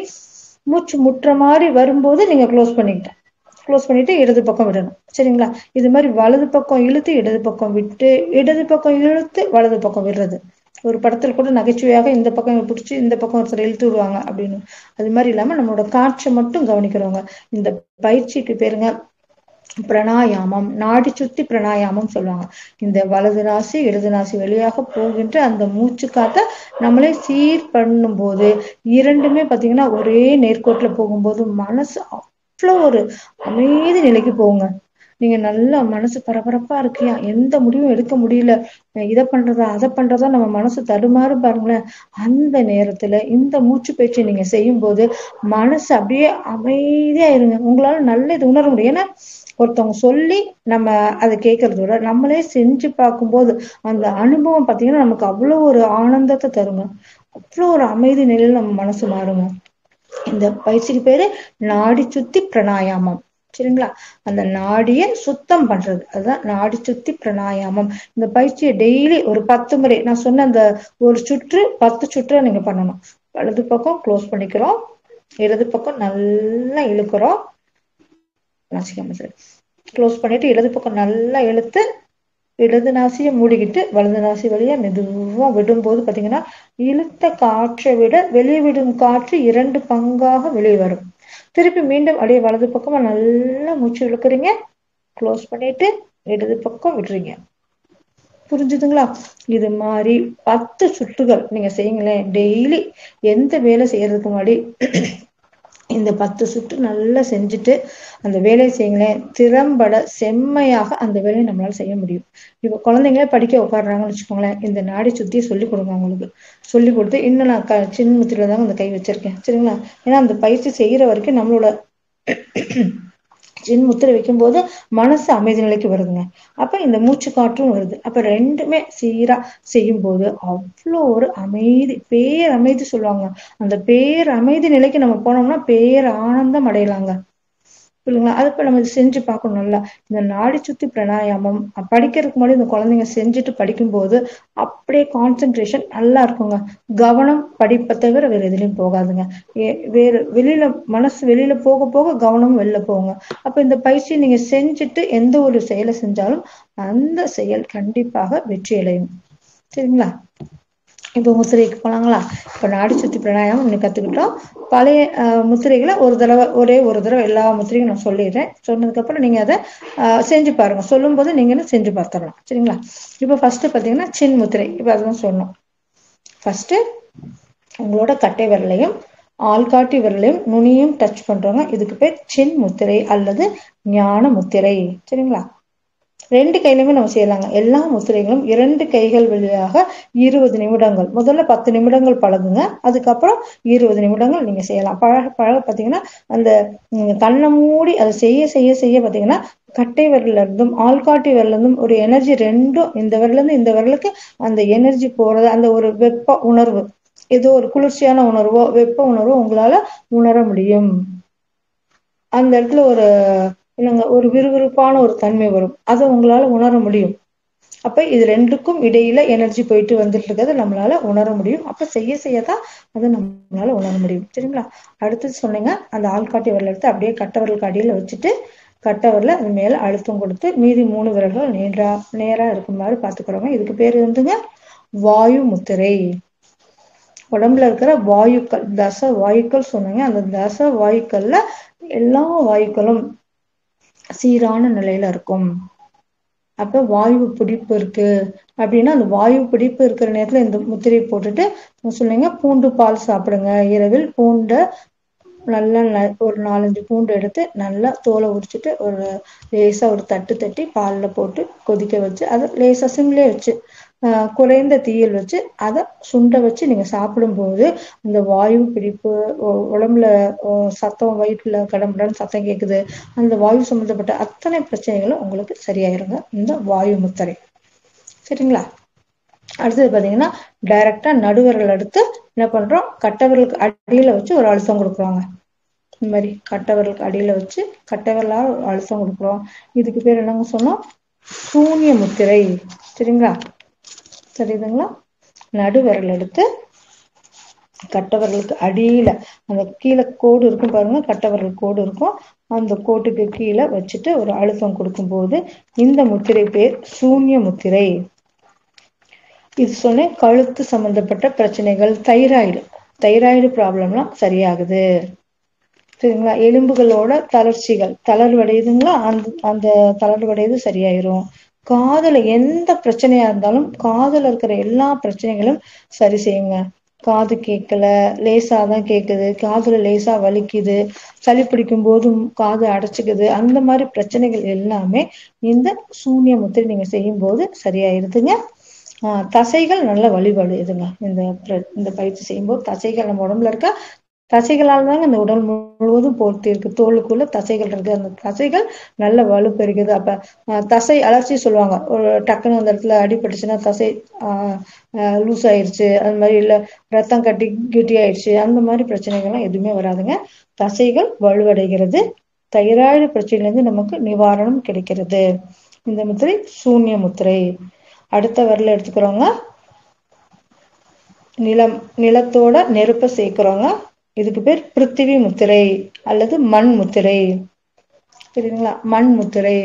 A: மூச்சு முட்டுற மாதிரி வரும்போது நீங்க க்ளோஸ் பண்ணிட்டு இடது பக்கம் விடணும். சரிங்களா. இது மாதிரி வலது பக்கம் இழுத்து இடது பக்கம் விட்டு, இடது பக்கம் இழுத்து வலது பக்கம் விடுறது. ஒரு படத்துல கூட நகைச்சுவையாக இந்த பக்கம் பிடிச்சி இந்த பக்கம் ஒருத்தர் இழுத்து விடுவாங்க அப்படின்னு. அது மாதிரி இல்லாம நம்மளோட காற்றை மட்டும் கவனிக்கிறவங்க. இந்த பயிற்சிக்கு பேருங்க பிராணாயாமம், நாடி சுத்தி பிராணாயாமம் சொல்லுவாங்க. இந்த வலது நாசி இடது நாசி வழியாக போகின்ற அந்த மூச்சு காத்த நம்மளே சீர் பண்ணும் போது இரண்டுமே பாத்தீங்கன்னா ஒரே நேர்கோட்டுல போகும்போது மனசு அவ்வளோ ஒரு அமைதி நிலைக்கு போகுங்க. நீங்க நல்லா மனசு பரபரப்பா இருக்கியா, எந்த முடிவும் எடுக்க முடியல, இதை பண்றதா அதை பண்றதா நம்ம மனசு தடுமாறு பாருங்களேன். அந்த நேரத்துல இந்த மூச்சு பயிற்சி நீங்க செய்யும் போது மனசு அப்படியே அமைதியா இருங்க. உங்களால நல்ல இது உணர முடியும். ஏன்னா ஒருத்தவங்க சொல்லி நம்ம அதை கேட்கறத விட நம்மளே செஞ்சு பார்க்கும்போது அந்த அனுபவம் பாத்தீங்கன்னா நமக்கு அவ்வளவு ஒரு ஆனந்தத்தை தருங்க. அவ்வளவு ஒரு அமைதி நிலையில நம்ம மனசு மாறுங்க. இந்த பயிற்சிக்கு பேரு நாடி சுத்தி பிராணாயாமம். சரிங்களா. அந்த நாடிய சுத்தம் பண்றது, அதுதான் நாடி சுத்தி பிராணாயாமம். இந்த பயிற்சியை டெய்லி ஒரு 10 முறை, நான் சொன்ன அந்த ஒரு சுற்று 10 சுற்று நீங்க பண்ணணும். வலது பக்கம் க்ளோஸ் பண்ணிக்கிறோம், இடது பக்கம் நல்லா இழுக்கிறோம், நாசிக்காம சரி, க்ளோஸ் பண்ணிட்டு இடது பக்கம் நல்லா இழுத்து இடது நாசியை மூடிக்கிட்டு வலது நாசி வழியா மெதுவா விடும்போது பாத்தீங்கன்னா இழுத்த காற்றை விட வெளியே விடும் காற்று 2 பங்காக வெளியே வரும். திருப்பி மீண்டும் அப்படியே வலது பக்கமா நல்லா மூச்சு இழுக்கிறீங்க, க்ளோஸ் பண்ணிட்டு இடது பக்கம் விடுறீங்க. புரிஞ்சுதுங்களா? இது மாதிரி 10 சுற்றுகள் நீங்க செய்யுங்களேன். டெய்லி எந்த வேலை செய்யறதுக்கு முன்னாடி இந்த 10 சுற்று நல்லா செஞ்சுட்டு அந்த வேலையை செய்யுங்களேன். திறம்பட செம்மையாக அந்த வேலையை நம்மளால செய்ய முடியும். இப்ப குழந்தைங்களே படிக்க உட்காடுறாங்கன்னு வச்சுக்கோங்களேன், இந்த நாடி சுத்தியை சொல்லி கொடுங்க. அவங்களுக்கு சொல்லி கொடுத்து இன்னும் நான் சின்ன முத்திரில தாங்க அந்த கை வச்சிருக்கேன், சரிங்களா? ஏன்னா அந்த பயிற்சி செய்யற வரைக்கும் நம்மளோட சின் முத்திரை வைக்கும் போது மனசு அமைதி நிலைக்கு வருதுங்க. அப்ப இந்த மூச்சு காற்றும் வருது. அப்ப ரெண்டுமே சீரா செய்யும் போது அவ்வளோ ஒரு அமைதி, பேரமைதி சொல்லுவாங்க. அந்த பேரமைதி நிலைக்கு நம்ம போனோம்னா பேர் ஆனந்தம் அடையலாங்க. இல்லைங்களா? அது இப்ப நம்ம செஞ்சு பார்க்கணும். நல்லா இந்த நாடி சுத்தி பிராணாயாமம் படிக்கிறதுக்கு முன்னாடி இந்த குழந்தைங்க செஞ்சுட்டு படிக்கும்போது அப்படியே கான்சென்ட்ரேஷன் நல்லா இருக்குங்க. கவனம் படிப்பை தவிர வேற எதுலையும் போகாதுங்க. வேற வெளியில மனசு வெளியில போக போக கவனம் வெளில போகுங்க. அப்ப இந்த பயிற்சியை நீங்க செஞ்சுட்டு எந்த ஒரு செயலை செஞ்சாலும் அந்த செயல் கண்டிப்பாக வெற்றி அடையும். சரிங்களா? இப்போ முத்திரைக்கு போலாங்களா? இப்போ நாடி சுத்தி பிராணாயாமம் இன்னும் கத்துக்கிட்டோம். பழைய முத்திரைகளை ஒரே ஒரு தடவை எல்லா முத்திரையும் நான் சொல்லிடுறேன். சொன்னதுக்கு அப்புறம் நீங்க அதை செஞ்சு பாருங்க. சொல்லும் போது நீங்க செஞ்சு பார்த்துடலாம். சரிங்களா? இப்போ ஃபர்ஸ்ட் பாத்தீங்கன்னா சின் முத்திரை. இப்போ அதுதான் சொன்னோம். ஃபர்ஸ்ட் உங்களோட கட்டை விரலையும் ஆள்காட்டி விரலையும் நுனியும் டச் பண்றோங்க. இதுக்கு பேர் சின் முத்திரை அல்லது ஞான முத்திரை. சரிங்களா? 2 கையிலுமே நம்ம செய்யலாங்க. எல்லா முத்திரைகளும் 2 கைகள் வழியாக 20 நிமிடங்கள். முதல்ல 10 நிமிடங்கள் பழகுங்க. அதுக்கப்புறம் 20 நிமிடங்கள் நீங்க செய்யலாம். பழக பாத்தீங்கன்னா அந்த கண்ணை மூடி அதை செய்ய செய்ய செய்ய பாத்தீங்கன்னா கட்டை விரல்ல இருந்தும் ஆள்காட்டி விரல்ல இருந்தும் ஒரு எனர்ஜி ரெண்டும் இந்த விரல்ல இருந்து இந்த விரலுக்கு அந்த எனர்ஜி போறது, அந்த ஒரு வெப்ப உணர்வு, ஏதோ ஒரு குளிர்ச்சியான உணர்வோ வெப்ப உணர்வோ உங்களால உணர முடியும். அந்த இடத்துல ஒரு விறுவிறுப்பான ஒரு தன்மை வரும். அதை உங்களால உணர முடியும். அப்ப இது ரெண்டுக்கும் இடையில எனர்ஜி போயிட்டு வந்துட்டு இருக்கிறத நம்மளால உணர முடியும். அப்ப செய்ய செய்யதான் அதை நம்மளால உணர முடியும். சரிங்களா? அடுத்தது சொன்னீங்க அந்த ஆள்காட்டி விரல் எடுத்து அப்படியே கட்டை விரலுக்கு அடியில வச்சுட்டு கட்டை விரல அது மேல அழுத்தம் கொடுத்து மீதி 3 விரல்கள் நேரா இருக்கும் மாதிரி பாத்துக்கிறோங்க. இதுக்கு பேரு வந்துங்க வாயு முத்திரை. உடம்புல இருக்கிற வாயுக்கள், தச வாயுக்கள் சொன்னீங்க. அந்த தச வாயுக்கள்ல எல்லா வாயுக்களும் சீரான நிலையில இருக்கும். அப்ப வாயு பிடிப்பு இருக்கு அப்படின்னா அந்த வாயு பிடிப்பு இருக்கிற நேரத்துல இந்த முத்திரையை போட்டுட்டு சொன்னீங்க பூண்டு பால் சாப்பிடுங்க. இரவில் பூண்டை நல்லா ஒரு 4-5 பூண்டு எடுத்து நல்லா தோலை உரிச்சிட்டு ஒரு லேசா ஒரு தட்டு தட்டி பால்ல போட்டு கொதிக்க வச்சு அதை லேசா சிம்லே வச்சு குறைந்த தீயில் வச்சு அதை சுண்ட வச்சு நீங்க சாப்பிடும்போது அந்த வாயு பிடிப்பு, உடம்புல சத்தம், வயிற்றுல கடமுடன் சத்தம் கேக்குது, அந்த வாயு சம்பந்தப்பட்ட அத்தனை பிரச்சனைகளும் உங்களுக்கு சரியாயிருங்க இந்த வாயு முத்திரை. சரிங்களா? அடுத்தது பாத்தீங்கன்னா டைரக்டா நடுவிரல் எடுத்து என்ன பண்றோம், கட்டவிரலுக்கு அடியில வச்சு ஒரு அழுத்தம் கொடுக்குறோங்க. இந்த மாதிரி கட்டவிரலுக்கு அடியில வச்சு கட்டவிரலால் ஒரு அழுத்தம் கொடுக்குறோம். இதுக்கு பேர் என்னங்க சொன்னோம்? சூன்ய முத்திரை. சரிங்களா? சரிதுங்களா? நடுவிரல் எடுத்து கட்டவிரலுக்கு அடியில அந்த கீழே கோடு இருக்கும் பாருங்க, கட்டவிரல் கோடு இருக்கும், அந்த கோட்டுக்கு கீழே வச்சுட்டு ஒரு அழுத்தம் கொடுக்கும் போது இந்த முத்திரை பேர் சூன்ய முத்திரை. இது சொன்ன கழுத்து சம்பந்தப்பட்ட பிரச்சனைகள், தைராய்டு ப்ராப்ளம்லாம் சரியாகுது. சரிங்களா? எலும்புகளோட தளர்ச்சிகள் தளர்வடையுதுங்களா, அந்த தளர்வடையுது சரியாயிரும். காதுல எந்த பிரச்சனையா இருந்தாலும் காதுல இருக்கிற எல்லா பிரச்சனைகளும் சரி செய்யுங்க. காது கேட்கல, லேசாதான் கேக்குது, காதுல லேசா வலிக்குது, சளி பிடிக்கும் போதும் காது அடைச்சுக்குது, அந்த மாதிரி பிரச்சனைகள் எல்லாமே இந்த சூன்ய முத்திரை நீங்க செய்யும் போது சரியாயிருதுங்க. தசைகள் நல்ல வழிபடுதுங்க. இந்த பயிற்சி செய்யும்போது தசைகள் நம்ம உடம்புல இருக்க தசைகளால் தாங்க இந்த உடல் முழுவதும் போர்த்தி இருக்கு. தோலுக்குள்ள தசைகள் இருக்கு. அந்த தசைகள் நல்ல வலுப்பெறுகிறது. அப்ப தசை அலர்ச்சி சொல்லுவாங்க. ஒரு டக்குன்னு அந்த இடத்துல அடிபட்டுச்சுன்னா தசை லூஸ் ஆயிடுச்சு, அது மாதிரி இல்ல ரத்தம் கெட்டி ஆயிடுச்சு, அந்த மாதிரி பிரச்சனைகள்லாம் எதுவுமே வராதுங்க. தசைகள் வலுவடைகிறது. தைராய்டு பிரச்சனையிலிருந்து நமக்கு நிவாரணம் கிடைக்கிறது. இந்த முத்திரை சூன்ய முத்திரை. அடுத்த விரல எடுத்துக்கிறோங்க. நிலத்தோட நெருப்ப சேர்க்கிறோங்க. இதுக்கு பேர் பிருத்திவி முத்திரை அல்லது மண் முத்திரை. தெரியுங்களா? மண் முத்திரை.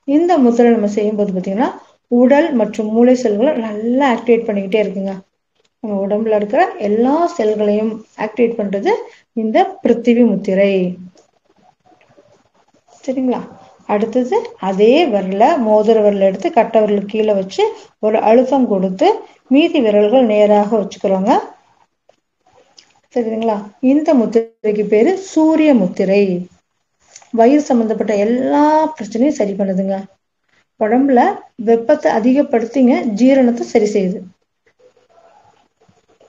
A: இந்த முத்திரை நம்ம செய்யும்போது பார்த்தீங்கன்னா உடல் மற்றும் மூளை செல்களை நல்லா ஆக்டிவேட் பண்ணிக்கிட்டே இருக்குங்க. நம்ம உடம்புல இருக்கிற எல்லா செல்களையும் ஆக்டிவேட் பண்றது இந்த பிருத்திவி முத்திரை. சரிங்களா? அடுத்தது அதே விரல மோதிர விரல எடுத்து கட்டை விரலுக்கு கீழே வச்சு ஒரு அழுத்தம் கொடுத்து மீதி விரல்கள் நேராக வச்சுக்கிறோங்க. சரிங்களா? இந்த முத்திரைக்கு பேரு சூரிய முத்திரை. வயிறு சம்பந்தப்பட்ட எல்லா பிரச்சனையும் சரி பண்ணுதுங்க. உடம்புல வெப்பத்தை அதிகப்படுத்திங்க ஜீரணத்தை சரி செய்யுது.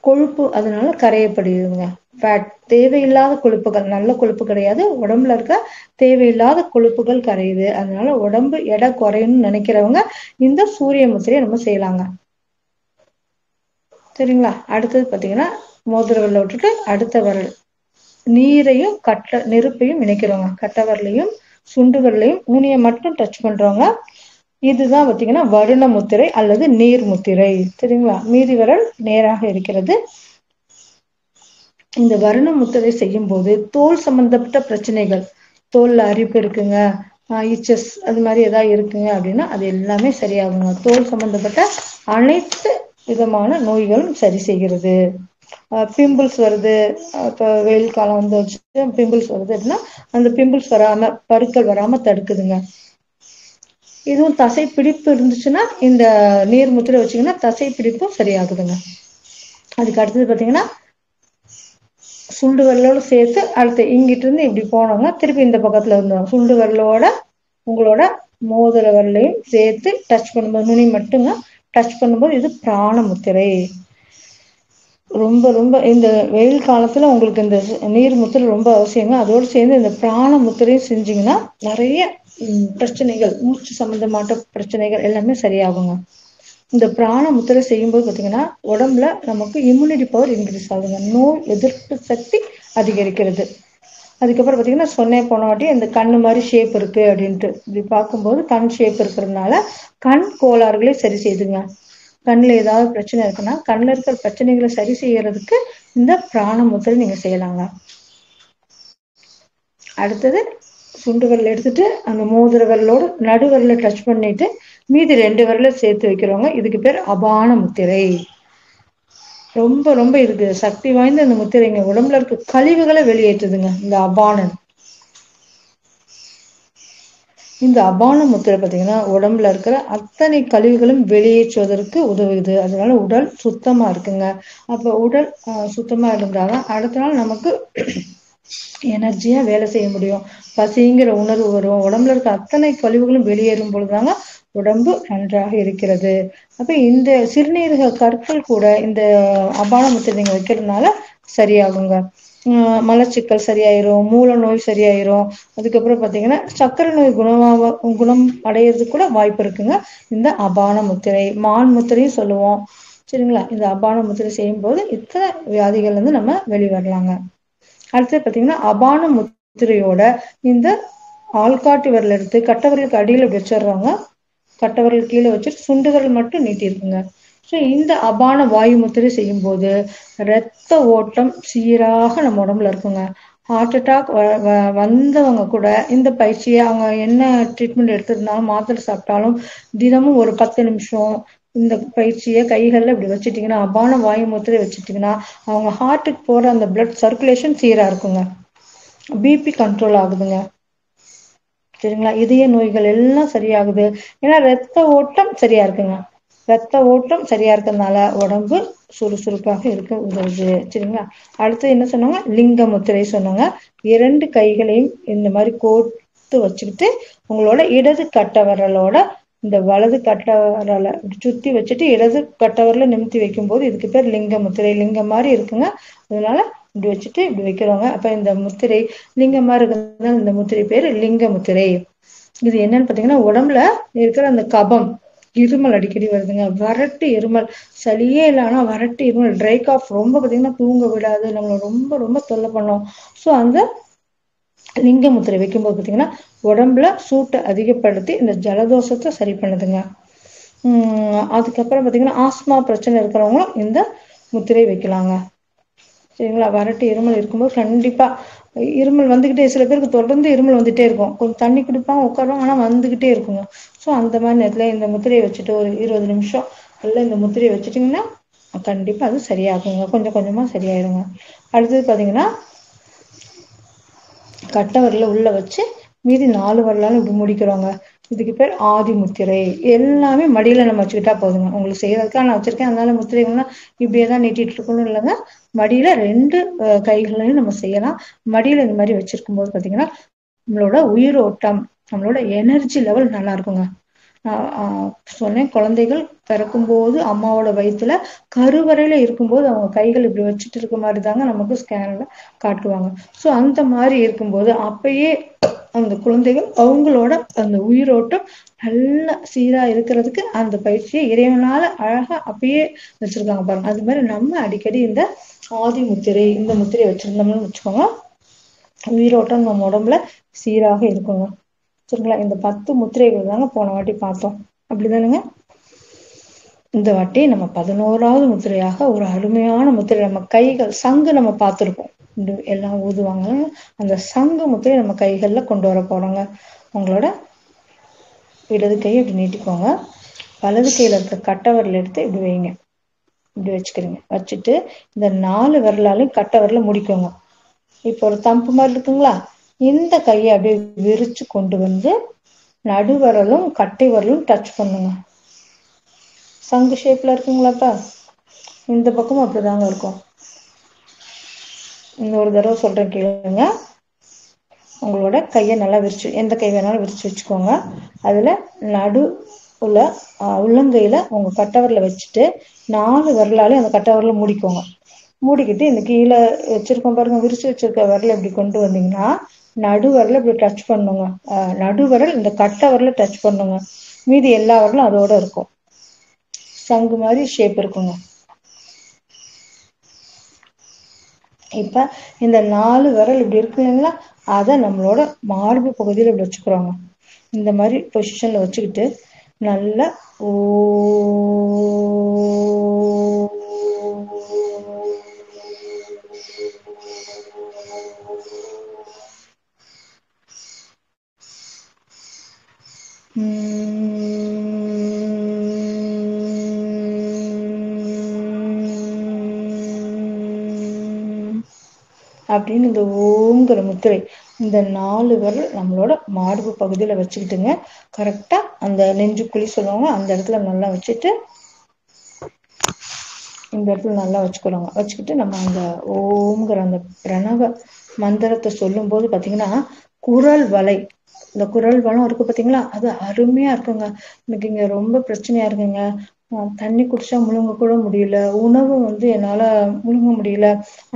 A: கொழுப்பு அதனால கரையப்படுதுங்க. ஃபேட் தேவையில்லாத கொழுப்புகள், நல்ல கொழுப்பு கிடையாது, உடம்புல இருக்க தேவையில்லாத கொழுப்புகள் கரையுது. அதனால உடம்பு எடை குறையணும்னு நினைக்கிறவங்க இந்த சூரிய முத்திரையை நம்ம செய்யலாங்க. சரிங்களா? அடுத்தது பார்த்தீங்கன்னா மோதிர விரல விட்டுட்டு அடுத்த விரல் நீரையும் நெருப்பையும் இணைக்கிறவங்க. கட்டை விரலையும் சுண்டு விரலையும் நுனியை மட்டும் டச் பண்றவங்க. இதுதான் பார்த்தீங்கன்னா வருண முத்திரை அல்லது நீர் முத்திரை. சரிங்களா? மீதி விரல் நேராக இருக்கிறது. இந்த வருண முத்திரை செய்யும் போது தோல் சம்பந்தப்பட்ட பிரச்சனைகள், தோல்ல அரிப்பு இருக்குங்க, இச்சஸ் அது மாதிரி ஏதாவது இருக்குங்க அப்படின்னா அது எல்லாமே சரியாகுங்க. தோல் சம்பந்தப்பட்ட அனைத்து விதமான நோய்களும் சரி செய்கிறது. பிம்பிள்ஸ் வருது, இப்போ வெயில் காலம் வந்து பிம்பிள்ஸ் வருது அப்படின்னா அந்த பிம்பிள்ஸ் வராம, பருக்கள் வராம தடுக்குதுங்க. இதுவும் தசை பிடிப்பு இருந்துச்சுன்னா இந்த நீர் முத்திரை வச்சீங்கன்னா தசை பிடிப்பும் சரியாகுதுங்க. அதுக்கு அடுத்தது பார்த்தீங்கன்னா சுண்டு விரலோட சேர்த்து அடுத்து இங்கிட்டு இருந்து இப்படி போனோம்னா திருப்பி இந்த பக்கத்துல இருந்தோம். சுண்டு விரலோட உங்களோட மோதிர விரலையும் சேர்த்து டச் பண்ணும்போது, நுனி மட்டுங்க டச் பண்ணும்போது இது பிராண முத்திரை. ரொம்ப ரொம்ப இந்த வெயில் காலத்துல உங்களுக்கு இந்த நீர் முத்திரை ரொம்ப அவசியங்க. அதோடு சேர்ந்து இந்த பிராண முத்திரையும் செஞ்சீங்கன்னா நிறைய பிரச்சனைகள், மூச்சு சம்பந்தமான பிரச்சனைகள் எல்லாமே சரியாகுங்க. இந்த பிராண முத்திரை செய்யும்போது பார்த்தீங்கன்னா உடம்புல நமக்கு இம்யூனிட்டி பவர் இன்க்ரீஸ் ஆகுங்க. நோய் எதிர்ப்பு சக்தி அதிகரிக்கிறது. அதுக்கப்புறம் பார்த்தீங்கன்னா சொன்னேன் போன வாட்டி இந்த கண்ணு மாதிரி ஷேப் இருக்கு அப்படின்ட்டு, இப்படி பார்க்கும்போது கண் ஷேப் இருக்கிறதுனால கண் கோளாறுகளே சரி செய்துங்க. கண்ணில் ஏதாவது பிரச்சனை இருக்குன்னா கண்ணில் இருக்கிற பிரச்சனைகளை சரி செய்யறதுக்கு இந்த பிராண முத்திரை நீங்க செய்யலாங்க. அடுத்தது சுண்டு விரல் எடுத்துட்டு அந்த மோதிர விரலோட நடு விரல டச் பண்ணிட்டு மீதி 2 விரல சேர்த்து வைக்கிறவங்க. இதுக்கு பேர் அபான முத்திரை. ரொம்ப ரொம்ப இதுக்கு சக்தி வாய்ந்த இந்த முத்திரைங்க. உடம்புல இருக்க கழிவுகளை வெளியேற்றுதுங்க இந்த அபானன். இந்த அபான முத்திரை பார்த்தீங்கன்னா உடம்புல இருக்கிற அத்தனை கழிவுகளும் வெளியேற்றுவதற்கு உதவுது. அதனால உடல் சுத்தமா இருக்குங்க. அப்போ உடல் சுத்தமா இருந்தாதான் அடுத்த நாள் நமக்கு எனர்ஜியா வேலை செய்ய முடியும். பசிங்கிற உணர்வு வரும். உடம்புல இருக்க அத்தனை கழிவுகளும் வெளியேறும் பொழுதுதாங்க உடம்பு நன்றாக இருக்கிறது. அப்ப இந்த சிறுநீரக கற்கள் கூட இந்த அபான முத்திரை நீங்க வைக்கிறதுனால சரியாகுங்க. மலச்சிக்கல் சரியாயிரும், மூல நோய் சரியாயிரும். அதுக்கப்புறம் பார்த்தீங்கன்னா சர்க்கரை நோய் குணம் அடையிறதுக்கு கூட வாய்ப்பு இருக்குங்க இந்த அபான முத்திரை. மான் முத்திரையும் சொல்லுவோம். சரிங்களா? இந்த அபான முத்திரை செய்யும் போது இத்தனை வியாதிகள் இருந்து நம்ம வெளிவரலாங்க. அடுத்தது பார்த்தீங்கன்னா அபான முத்திரையோட இந்த ஆள்காட்டி விரல் எடுத்து கட்டவர்களுக்கு அடியில் வச்சிடுறாங்க. கட்டவர்கள் கீழே வச்சுட்டு சுண்டுகள் மட்டும் நீட்டி இருக்குங்க. ஸோ இந்த அபான வாயு முத்திரை செய்யும் போது இரத்த ஓட்டம் சீராக நம்ம உடம்புல இருக்குங்க. ஹார்ட் அட்டாக் வந்தவங்க கூட இந்த பயிற்சியை அவங்க என்ன ட்ரீட்மெண்ட் எடுத்திருந்தாலும் மாத்திரை சாப்பிட்டாலும் தினமும் ஒரு 10 நிமிஷம் இந்த பயிற்சியை கைகளில் இப்படி வச்சுட்டிங்கன்னா, அபான வாயு முத்திரை வச்சுட்டிங்கன்னா அவங்க ஹார்ட்டுக்கு போகிற அந்த பிளட் சர்க்குலேஷன் சீராக இருக்குங்க. பிபி கண்ட்ரோல் ஆகுதுங்க. சரிங்களா? இதய நோய்கள் எல்லாம் சரியாகுது. ஏன்னா ரத்த ஓட்டம் சரியா இருக்குங்க. ரத்த ஓட்டம் சரியா இருக்கிறதுனால உடம்பு சுறுசுறுப்பாக இருக்க உதவுது. சரிங்களா? அடுத்து என்ன சொன்னாங்க? லிங்க முத்திரை சொன்னாங்க. 2 கைகளையும் இந்த மாதிரி கோர்த்து வச்சுக்கிட்டு உங்களோட இடது கட்டை விரலோட இந்த வலது கட்டை விரலை சுத்தி வச்சுட்டு இடது கட்டை விரலை நிமித்தி வைக்கும் போது இதுக்கு பேர் லிங்க முத்திரை. லிங்கம் மாதிரி இருக்குங்க. அதனால இப்படி வச்சுட்டு இப்படி வைக்கிறவங்க. அப்ப இந்த முத்திரை லிங்கம் மாதிரி இருக்கிறதுனால இந்த முத்திரை பேரு லிங்க முத்திரை. இது என்னன்னு பாத்தீங்கன்னா உடம்புல இருக்கிற அந்த கபம், இருமல் அடிக்கடி வருதுங்க, வறட்டு இருமல், சளியே இல்லைன்னா வறட்டு இருமல், ட்ரை காஃப் ரொம்ப பார்த்தீங்கன்னா தூங்க விடாது, நம்மளை ரொம்ப ரொம்ப தொல்லை பண்ணோம். ஸோ அந்த லிங்க முத்திரை வைக்கும்போது பார்த்தீங்கன்னா உடம்புல சூட்டை அதிகப்படுத்தி இந்த ஜலதோஷத்தை சரி பண்ணுதுங்க. அதுக்கப்புறம் பார்த்தீங்கன்னா ஆஸ்மா பிரச்சனை இருக்கிறவங்களும் இந்த முத்திரை வைக்கலாங்க. சரிங்களா? வறட்டு இருமல் இருக்கும்போது கண்டிப்பா இருமல் வந்துகிட்டே, சில பேருக்கு தொடர்ந்து இருமல் வந்துட்டே இருக்கும். கொஞ்சம் தண்ணி குடிப்பாங்க, உட்காருவாங்க, ஆனா வந்துகிட்டே இருக்குங்க. ஸோ அந்த மாதிரி நேரத்துல இந்த முத்திரையை வச்சுட்டு ஒரு 20 நிமிஷம் நல்லா இந்த முத்திரையை வச்சுட்டிங்கன்னா கண்டிப்பா அது சரியாகுங்க. கொஞ்சம் கொஞ்சமா சரியாயிருங்க. அடுத்தது பாத்தீங்கன்னா கட்டை விரல உள்ள வச்சு மீதி 4 விரலாலும் இப்படி முடிக்கிறோங்க. இதுக்கு பேர் ஆதி முத்திரை. எல்லாமே மடியில நம்ம வச்சுக்கிட்டா போதுங்க. உங்களுக்கு செய்யறதுக்காக நான் வச்சிருக்கேன். அதனால முத்திரைகள்லாம் இப்படியே தான் நீட்டிட்டு இருக்கணும் இல்லைங்க. மடியில 2 கைகளையும் நம்ம செய்யலாம். மடியில இந்த மாதிரி வச்சிருக்கும் போது பாத்தீங்கன்னா நம்மளோட உயிரோட்டம், நம்மளோட எனர்ஜி லெவல் நல்லா இருக்குங்க. சொன்னேன், குழந்தைகள் பிறக்கும் போது அம்மாவோட வயிற்றுல கருவறையில இருக்கும்போது அவங்க கைகள் இப்படி வச்சுட்டு இருக்க மாதிரி தாங்க நமக்கு ஸ்கேன்ல காட்டுவாங்க. ஸோ அந்த மாதிரி இருக்கும்போது அப்பயே அந்த குழந்தைகள் அவங்களோட அந்த உயிரோட்டம் நல்ல சீரா இருக்கிறதுக்கு அந்த பயிற்சியை இறைவனால அழகா அப்பயே வச்சிருக்காங்க பாருங்க. அது மாதிரி நம்ம அடிக்கடி இந்த ஆதி முத்திரை, இந்த முத்திரையை வச்சிருந்தோம்னு வச்சுக்கோங்க, உயிரோட்டம் நம்ம உடம்புல சீராக இருக்குங்க. சரிங்களா? இந்த 10 முத்திரைகள் தாங்க போன வாட்டி பார்த்தோம், அப்படிதானுங்க? இந்த வாட்டி நம்ம 11வது முத்திரையாக ஒரு அருமையான முத்திரை, நம்ம கைகள் சங்கு நம்ம பார்த்துருப்போம், எல்லாம் ஊதுவாங்க. அந்த சங்கு முத்திரை நம்ம கைகள்ல கொண்டு வர போறோங்க. உங்களோட இடது கையை இப்படி நீட்டிக்கோங்க. வலது கையில இருக்க கட்டை விரல் எடுத்து இப்படி வைங்க. இப்படி வச்சுக்கிறீங்க. வச்சுட்டு இந்த 4 விரலாலையும் கட்டை விரல முடிக்கோங்க. இப்போ ஒரு தம்பு மாதிரி இருக்குங்களா, இந்த கையை அப்படியே விரிச்சு கொண்டு வந்து நடுவரலும் கட்டை விரலும் டச் பண்ணுங்க. சங்கு ஷேப்ல இருக்குங்களாப்பா? இந்த பக்கமும் அப்படிதாங்க இருக்கும். இன்னொரு தடவை சொல்றேன் கேளுங்க. உங்களோட கையை நல்லா விரிச்சு, எந்த கை வேணாலும் விரிச்சு வச்சுக்கோங்க. அதுல நடு உள்ள உள்ளங்கையில உங்க கட்டவரில் வச்சுட்டு 4 விரலாலே அந்த கட்டவரில் மூடிக்கோங்க. மூடிக்கிட்டு இந்த கீழே வச்சிருக்கோம் பாருங்க, விரிச்சு வச்சிருக்க விரலை இப்படி கொண்டு வந்தீங்கன்னா நடுவரல இப்படி டச் பண்ணுங்க. நடுவரல் இந்த கட்டை விரல டச் பண்ணுங்க. மீதி எல்லா விரலும் அதோட இருக்கும். சங்கு மாதிரி ஷேப் இருக்குங்க. இப்ப இந்த 4 விரல் இப்படி இருக்கு இல்லைங்களா, அதை நம்மளோட மார்பு பகுதியில் இப்படி வச்சுக்கிறோங்க. இந்த மாதிரி பொசிஷன்ல வச்சுக்கிட்டு நல்லா ஓ அப்படின்னு இந்த ஓங்கிற முத்திரை இந்த 4 விரல் நம்மளோட மார்பு பகுதியில வச்சுக்கிட்டுங்க. கரெக்டா அந்த நெஞ்சுக்குழி சொல்லுவாங்க, அந்த இடத்துல நல்லா வச்சுட்டு இந்த இடத்துல நல்லா வச்சுக்கிறோங்க. வச்சுக்கிட்டு நம்ம அந்த ஓம்ங்கிற அந்த பிரணவ மந்திரத்தை சொல்லும் போது பாத்தீங்கன்னா குரல் வலை, இந்த குரல் வளம் இருக்கு பாத்தீங்களா, அது அருமையா இருக்குங்க. எனக்கு இங்க ரொம்ப பிரச்சனையா இருக்குங்க. தண்ணி குடிச்சா முழுங்க கூட முடியல, உணவு என்னால முழுங்க முடியல,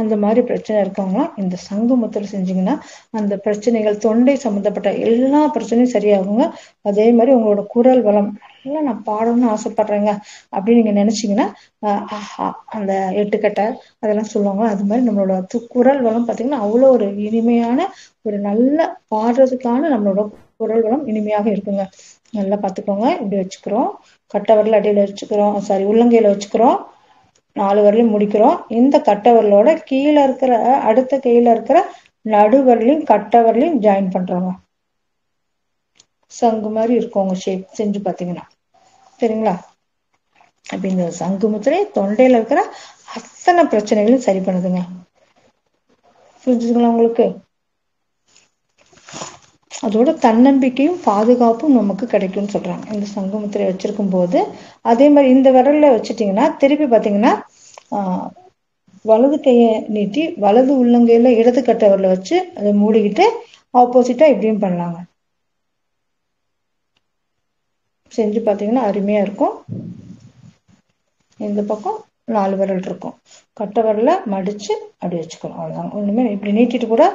A: அந்த மாதிரி பிரச்சனை இருக்கவங்க இந்த சங்கு முத்திரை செஞ்சீங்கன்னா அந்த பிரச்சனைகள், தொண்டை சம்பந்தப்பட்ட எல்லா பிரச்சனையும் சரியாகுங்க. அதே மாதிரி உங்களோட குரல் வளம் நல்லா நான் பாடணும்னு ஆசைப்படுறேங்க அப்படின்னு நீங்க நினைச்சீங்கன்னா அந்த எட்டுக்கட்டை அதெல்லாம் சொல்லுவாங்க, அது மாதிரி நம்மளோட குரல் வளம் பாத்தீங்கன்னா அவ்வளோ ஒரு இனிமையான ஒரு நல்ல பாடுறதுக்கான நம்மளோட குரல் வளம் இனிமையாக இருக்குங்க. நல்லா பார்த்துக்கோங்க. இப்படி வச்சுக்கிறோம், கட்டை விரல் அடியில வச்சுக்கிறோம், சாரி உள்ளங்கையில வச்சுக்கிறோம், 4 விரலையும் முடிக்கிறோம். இந்த கட்டை விரலோட கீழே இருக்கிற அடுத்த கையில இருக்கிற நடுவரலையும் கட்டை விரலையும் ஜாயின் பண்றோங்க. சங்கு மாதிரி இருக்கும் உங்க ஷேப் செஞ்சு பார்த்தீங்கன்னா. சரிங்களா? அப்ப இந்த சங்கு முத்திரை தொண்டையில இருக்கிற அத்தனை பிரச்சனைகளையும் சரி பண்ணுதுங்க. புரிஞ்சுதுங்களா உங்களுக்கு? அதோட தன்னம்பிக்கையும் பாதுகாப்பும் நமக்கு கிடைக்கும்னு சொல்றாங்க இந்த சங்கு முத்திரை வச்சிருக்கும் போது. அதே மாதிரி இந்த விரல்ல வச்சுட்டீங்கன்னா திருப்பி பாத்தீங்கன்னா வலது கையை நீட்டி வலது உள்ளங்கையில இடது கட்டை விரல வச்சு அதை மூடிக்கிட்டு ஆப்போசிட்டா இப்படியும் பண்ணலாங்க. செஞ்சு பாத்தீங்கன்னா அருமையா இருக்கும். இந்த பக்கம் 4 விரல் இருக்கும், கட்டை விரல மடிச்சு அப்படி வச்சுக்கணும். அவ்வளவுதான். ஒண்ணுமே இப்படி நீட்டிட்டு கூட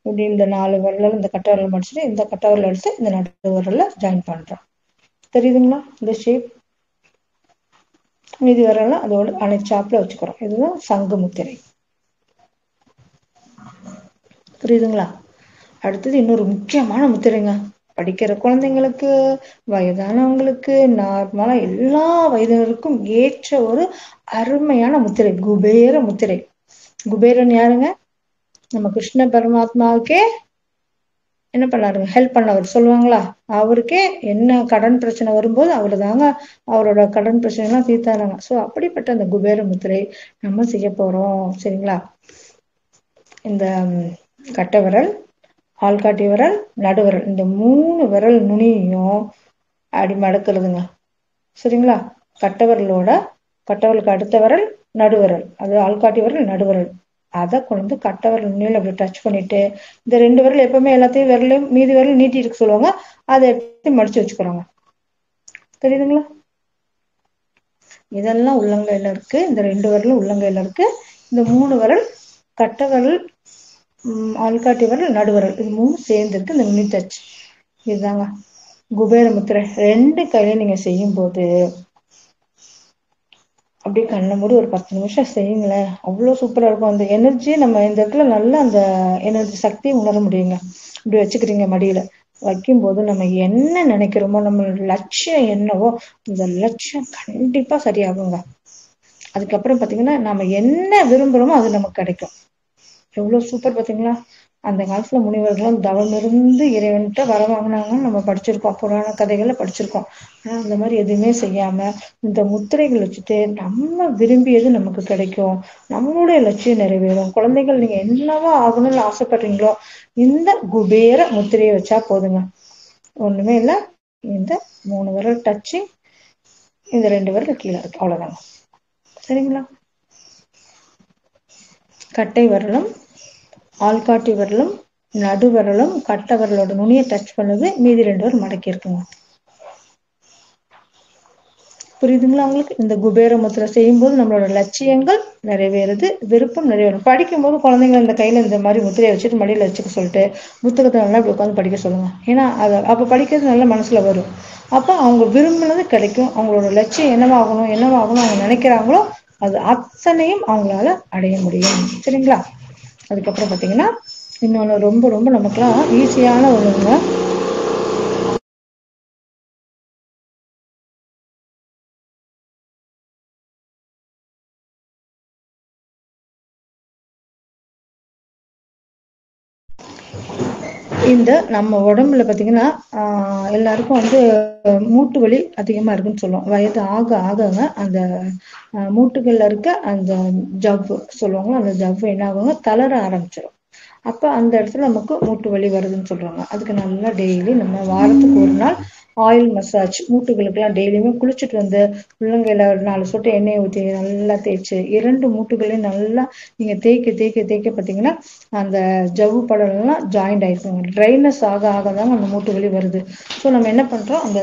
A: இப்படி இந்த 4 விரல் இந்த கட்டை விரல் மடிச்சுட்டு இந்த கட்டை விரல் எடுத்து இந்த நடு விரல்ல ஜாயின் பண்றோம். தெரியுதுங்களா இந்த ஷேப்? மீதி விரலாம் அதோட அணைச்சாப்புல வச்சுக்கிறோம். இதுதான் சங்கு முத்திரை. புரியுதுங்களா? அடுத்தது இன்னொரு முக்கியமான முத்திரைங்க. படிக்கிற குழந்தைங்களுக்கு, வயதானவங்களுக்கு, நார்மலா எல்லா வயதினருக்கும் ஏற்ற ஒரு அருமையான முத்திரை, குபேர முத்திரை. குபேரன் யாருங்க? நம்ம கிருஷ்ண பரமாத்மாவுக்கே என்ன பண்ணாருங்க, ஹெல்ப் பண்ணவர் சொல்லுவாங்களா, அவருக்கே என்ன கடன் பிரச்சனை வரும்போது அவரு தாங்க அவரோட கடன் பிரச்சனை எல்லாம் தீர்த்தாராங்க. ஸோ அப்படிப்பட்ட அந்த குபேர முத்திரை நம்ம செய்ய போறோம். சரிங்களா? இந்த கட்டை விரல், ஆள்காட்டி விரல், நடுவிரல், இந்த 3 விரல் நுனியையும் அப்படி மடக்குறதுங்க. சரிங்களா? கட்டை விரலுக்கு அடுத்த விரல் நடுவிரல், அது ஆள்காட்டி விரல் நடுவிரல், அதை கொண்டு கட்டை விரல் நுனியில அப்படி டச் பண்ணிட்டு, இந்த 2 விரல் எப்பவுமே எல்லாத்தையும் விரலையும் மீதி விரல் நீட்டி இருக்கு சொல்லுவாங்க, அதை எப்படி மடிச்சு வச்சுக்கிறோங்க. தெரியுதுங்களா? இதெல்லாம் உள்ளங்கையில இருக்கு. இந்த 2 விரலும் உள்ளங்கையில இருக்கு. இந்த 3 விரல் கட்டை விரல், ஆள்காட்டி விரல், நடுவிரல், இது 3 சேர்ந்து இருக்கு இந்த நுனி டச். இதுதாங்க குபேர முத்திரை. 2 கையில நீங்க செய்யும் போது அப்படியே கண்ணை மூடி ஒரு 10 நிமிஷம் செய்யுங்களேன், அவ்வளோ சூப்பரா இருக்கும். அந்த எனர்ஜியை நம்ம இந்த இடத்துல நல்லா அந்த எனர்ஜி சக்தியை உணர முடியுங்க. இப்படி வச்சுக்கிறீங்க மடியில வைக்கும்போது நம்ம என்ன நினைக்கிறோமோ, நம்மளோட லட்சியம் என்னவோ இந்த லட்சியம் கண்டிப்பா சரியாகுங்க. அதுக்கப்புறம் பாத்தீங்கன்னா நம்ம என்ன விரும்புறோமோ அது நமக்கு கிடைக்கும். எவ்வளவு சூப்பர் பாத்தீங்களா? அந்த காலத்துல முனிவர்களும் தவம் இருந்து இறைவன்கிட்ட வர வாங்கினாங்கன்னு நம்ம படிச்சிருக்கோம், புராண கதைகள்ல படிச்சிருக்கோம். ஆனா அந்த மாதிரி எதுவுமே செய்யாம இந்த முத்திரைகள் வச்சுட்டு நம்ம விரும்பியது நமக்கு கிடைக்கும், நம்மளுடைய லட்சியம் நிறைவேறும். குழந்தைகள் நீங்க என்னவா ஆகணும்னு ஆசைப்படுறீங்களோ இந்த குபேர முத்திரையை வச்சா போதுங்க. ஒண்ணுமே இல்லை, இந்த 3 விரல் டச்சிங், இந்த 2 விரல் கீழே இருக்கு, அவ்வளவுதாங்க. சரிங்களா? கட்டை விரலும் ஆள்காட்டி விரலும் நடு விரலும் கட்டை விரலோட நுனியை டச் பண்ணுது, மீதி 2 விரல் மடக்கி இருக்குங்க. புரியுதுங்களா உங்களுக்கு? இந்த குபேர முத்திரை செய்யும் போது நம்மளோட லட்சியங்கள் நிறைவேறுது, விருப்பம் நிறைவேறும். படிக்கும் போது குழந்தைங்க இந்த கையில இந்த மாதிரி முத்திரையை வச்சுட்டு மடியில வச்சுக்க சொல்லிட்டு புத்தகத்தை நல்லா இப்படி உட்காந்து படிக்க சொல்லுங்க. ஏன்னா அதை அப்ப படிக்கிறது நல்ல மனசுல வரும். அப்ப அவங்க விரும்பினது கிடைக்கும். அவங்களோட லட்சியம் என்னவாகணும் அவங்க நினைக்கிறாங்களோ அது அத்தனையும் அவங்களால அடைய முடியும். சரிங்களா? அதுக்கப்புறம் பாத்தீங்கன்னா இன்னொன்னு ரொம்ப ரொம்ப நமக்குலாம் ஈஸியான ஒண்ணுங்க. இந்த நம்ம உடம்புல பாத்தீங்கன்னா எல்லாருக்கும் வந்து மூட்டு வலி அதிகமா இருக்குன்னு சொல்லுவோம். வயது ஆக ஆகங்க அந்த மூட்டுகள்ல இருக்க அந்த ஜவ்வு சொல்லுவாங்க, அந்த ஜவ்வு என்ன ஆகுங்க, தளர ஆரம்பிச்சிடும். அப்ப அந்த இடத்துல நமக்கு மூட்டு வலி வருதுன்னு சொல்றாங்க. அதுக்கு நல்லா டெய்லி நம்ம வாரத்துக்கு 1 நாள் ஆயில் மசாஜ், மூட்டுகளுக்கு எல்லாம் டெய்லியுமே குளிச்சுட்டு வந்து உள்ளங்கையில 4 சொட்டு எண்ணெயை ஊற்றி நல்லா தேய்ச்சு 2 மூட்டுகளையும் நல்லா நீங்க தேய்க்க தேய்க்க தேய்க்க பாத்தீங்கன்னா அந்த ஜவ்வு படம் எல்லாம் ஜாயிண்ட் ஆயிருக்குங்க. ட்ரைனஸ் ஆக ஆகதாங்க அந்த மூட்டு வலி வருது. ஸோ நம்ம என்ன பண்றோம், அந்த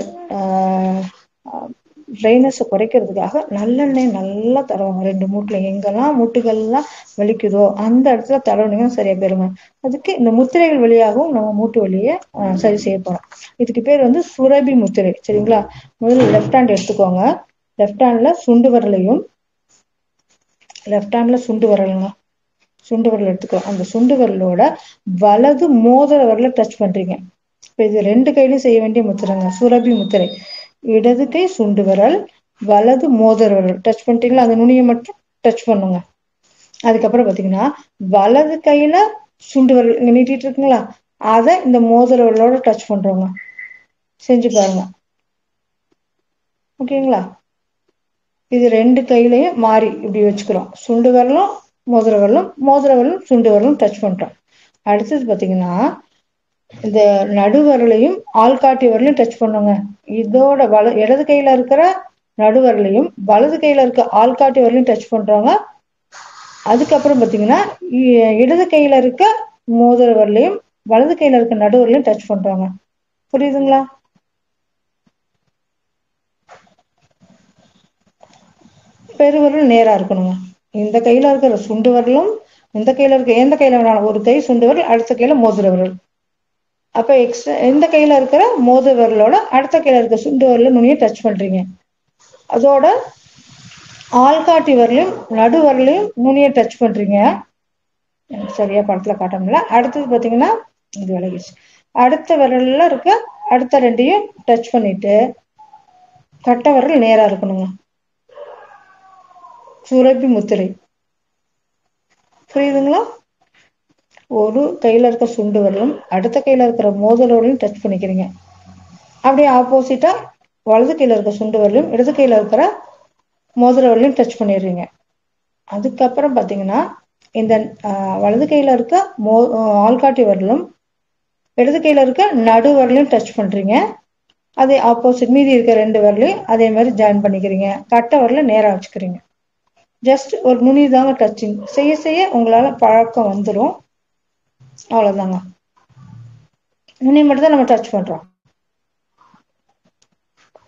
A: ட்ரைனஸை குறைக்கிறதுக்காக நல்லெண்ணெய் நல்லா தடவுங்க 2 மூட்டுல. எங்கெல்லாம் மூட்டுகள்லாம் வலிக்குதோ அந்த இடத்துல தடவுனீங்கன்னா சரியா போயிருங்க. அதுக்கு இந்த முத்திரைகள் வழியாகவும் நம்ம மூட்டு வலியை சரி செய்ய போறோம். இதுக்கு பேர் வந்து சுரபி முத்திரை. சரிங்களா? முதல்ல லெஃப்ட் ஹேண்ட் எடுத்துக்கோங்க. லெஃப்ட் ஹேண்ட்ல சுண்டு விரலையும் சுண்டு விரல் எடுத்துக்கோ. அந்த சுண்டு விரலோட வலது மோதிர விரல டச் பண்றீங்க. இப்ப இது 2 கையிலும் செய்ய வேண்டிய முத்திரைங்க, சுரபி முத்திரை. இடது கை சுண்டு விரல், வலது மோதிர விரல் டச் பண்ணிட்டீங்களா, அந்த நுனியை மட்டும் டச் பண்ணுங்க. அதுக்கப்புறம் பாத்தீங்கன்னா வலது கையில சுண்டு விரல் இங்க நீட்டிட்டு இருக்குங்களா, அதை இந்த மோதிர விரலோட டச் பண்றோங்க. செஞ்சு பாருங்க. ஓகேங்களா? இது 2 கையிலையும் மாறி இப்படி வச்சுக்கிறோம். சுண்டு விரலும் மோதிர விரலும் சுண்டு விரலும் டச் பண்றோம். அடுத்தது பாத்தீங்கன்னா இந்த நடுவரலையும் ஆள்காட்டி விரலையும் டச் பண்ணுங்க. இதோட இடது கையில இருக்கிற நடுவரலையும் வலது கையில இருக்க ஆள்காட்டி விரலையும் டச் பண்றவங்க. அதுக்கப்புறம் பாத்தீங்கன்னா இடது கையில இருக்க மோதிர விரலையும் வலது கையில இருக்க நடுவரலையும் டச் பண்றாங்க. புரியுதுங்களா? பெருவிரல் நேரா இருக்கணுங்க. இந்த கையில இருக்கிற சுண்டு விரலும் எந்த கையில வேணாலும், ஒரு கை சுண்டு விரல், அடுத்த கையில மோதிர விரல். அப்ப எக்ஸ்ட்ரா எந்த கையில இருக்கிற மோதிர விரலோட அடுத்த கையில இருக்க சுண்டு விரல நுனியை டச் பண்றீங்க. அதோட ஆள்காட்டி விரலையும் நடு விரலையும் நுனியை டச் பண்றீங்க. சரியா படத்துல காட்ட முடியல. அடுத்தது பாத்தீங்கன்னா இது விலகிடுச்சு. அடுத்த விரல்ல இருக்க அடுத்த 2ஐயும் டச் பண்ணிட்டு கட்டை விரல் நேரா இருக்கணுங்க. சுரபி முத்திரை. புரியுதுங்களா? ஒரு கையில இருக்க சுண்டு வரலும் அடுத்த கையில இருக்கிற மோதிரவரையும் டச் பண்ணிக்கிறீங்க. அப்படியே ஆப்போசிட்டா வலது கையில இருக்க சுண்டு வரலும் இடது கையில இருக்கிற மோதிரவரையும் டச் பண்ணிடுறீங்க. அதுக்கப்புறம் பாத்தீங்கன்னா இந்த வலது கையில இருக்க ஆள்காட்டி வரலும் இடது கையில இருக்க நடு வரலையும் டச் பண்றீங்க. அதே ஆப்போசிட் மீதி இருக்க 2 வரலையும் அதே மாதிரி ஜாயின் பண்ணிக்கிறீங்க. கட்டை வரல நேரா வச்சுக்கிறீங்க. ஜஸ்ட் ஒரு நுனி தாங்க டச்சிங். செய்ய செய்ய உங்களால பழக்கம் வந்துடும். அவ்வளவுதாங்க. நுனி மட்டும் தான் நம்ம டச் பண்றோம்.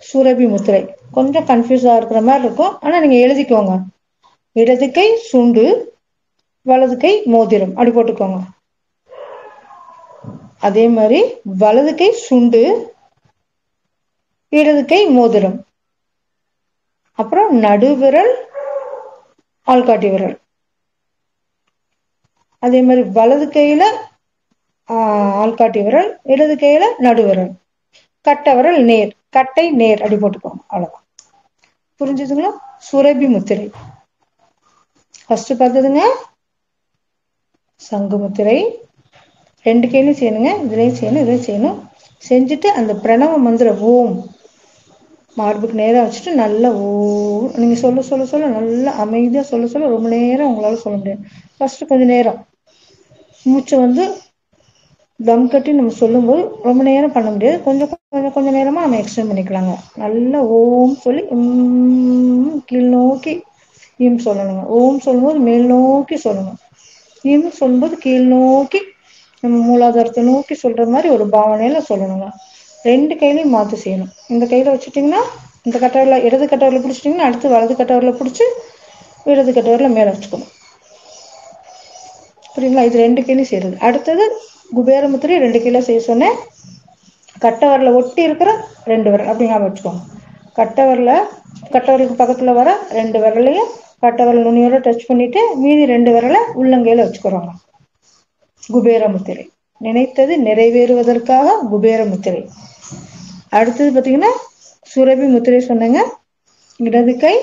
A: சுரபி முத்திரை கொஞ்சம் கன்ஃபியூஸா இருக்கிற மாதிரி இருக்கும். ஆனா நீங்க எழுதிக்கோங்க. இடது கை சுண்டு, வலது கை மோதிரம் அப்படி போட்டுக்கோங்க. அதே மாதிரி வலது கை சுண்டு, இடது கை மோதிரம், அப்புறம் நடுவிரல், ஆள்காட்டி விரல். அதே மாதிரி வலது கையில ஆள்காட்டி விரல், இடது கையில நடுவிரல், கட்டை விரல் நேர், கட்டை நேர் அப்படி போட்டுக்கோங்க. அவ்வளவுதான். புரிஞ்சுதுங்களா? சுரபி முத்திரை. ஃபர்ஸ்ட் பார்த்ததுங்க சங்கு முத்திரை. 2 கையிலும் செய்யணுங்க. இதுலயும் செய்யணும், இதுலயும் செய்யணும். செஞ்சுட்டு அந்த பிரணவ மந்திர ஓம் மார்புக்கு நேரம் வச்சுட்டு நல்லா நீங்க சொல்ல சொல்ல சொல்ல நல்லா அமைதியா சொல்ல சொல்ல ரொம்ப நேரம் உங்களால சொல்ல முடியாது. ஃபர்ஸ்ட் கொஞ்ச நேரம் மூச்சை வந்து தம் கட்டி நம்ம சொல்லும்போது ரொம்ப நேரம் பண்ண முடியாது. கொஞ்சம் கொஞ்சம் கொஞ்சம் நேரமா நம்ம எக்ஸ்டெண்ட் பண்ணிக்கலாங்க. நல்லா ஓம் சொல்லி கீழ் நோக்கி சொல்லணுங்க. ஓம் சொல்லும்போது மேல் நோக்கி சொல்லணும். சொல்லும்போது கீழ் நோக்கி நம்ம மூலாதாரத்தை நோக்கி சொல்ற மாதிரி ஒரு பாவனையில சொல்லணுங்க. 2 கையிலையும் மாத்து செய்யணும். இந்த கையில வச்சுட்டீங்கன்னா இந்த கட்டவரல இடது கட்டவரல பிடிச்சிட்டிங்கன்னா அடுத்து வலது கட்டவரல பிடிச்சி இடது கட்டவரல மேல வச்சுக்கணும். புரியுங்களா? இது 2 கையிலையும் செய்யறது. அடுத்தது குபேர முத்திரை 2 கையில செய்ய சொன்னேன். கட்டவரல ஒட்டி இருக்கிற 2 விரல் அப்படிங்க வச்சுக்கோங்க. கட்டவரலுக்கு பக்கத்துல வர 2 விரலையும் கட்டவரல் நுனியோட டச் பண்ணிட்டு மீதி 2 விரலை உள்ளங்கையில வச்சுக்கிறோங்க. குபேர முத்திரை. நினைத்தது நிறைவேறுவதற்காக குபேர முத்திரை. அடுத்தது பாத்தீங்கன்னா சுரபி முத்திரை சொன்னேங்க. இடது கை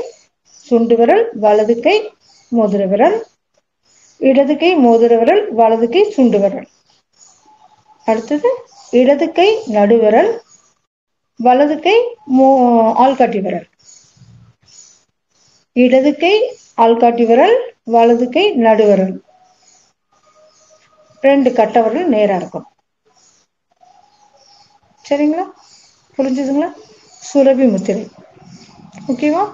A: சுண்டு விரல், வலது கை மோதிர விரல், இடது கை மோதிர விரல், வலது கை சுண்டு விரல். அடுத்தது இடது கை நடுவிரல், வலது கை ஆள்காட்டி விரல், இடது கை ஆள்காட்டி விரல், வலது கை நடுவிரல், 2 கட்டவரல் நேரா இருக்கும். சரிங்களா? புரிஞ்சுதுங்களா? சுரபி முத்திரை. ஓகேவா?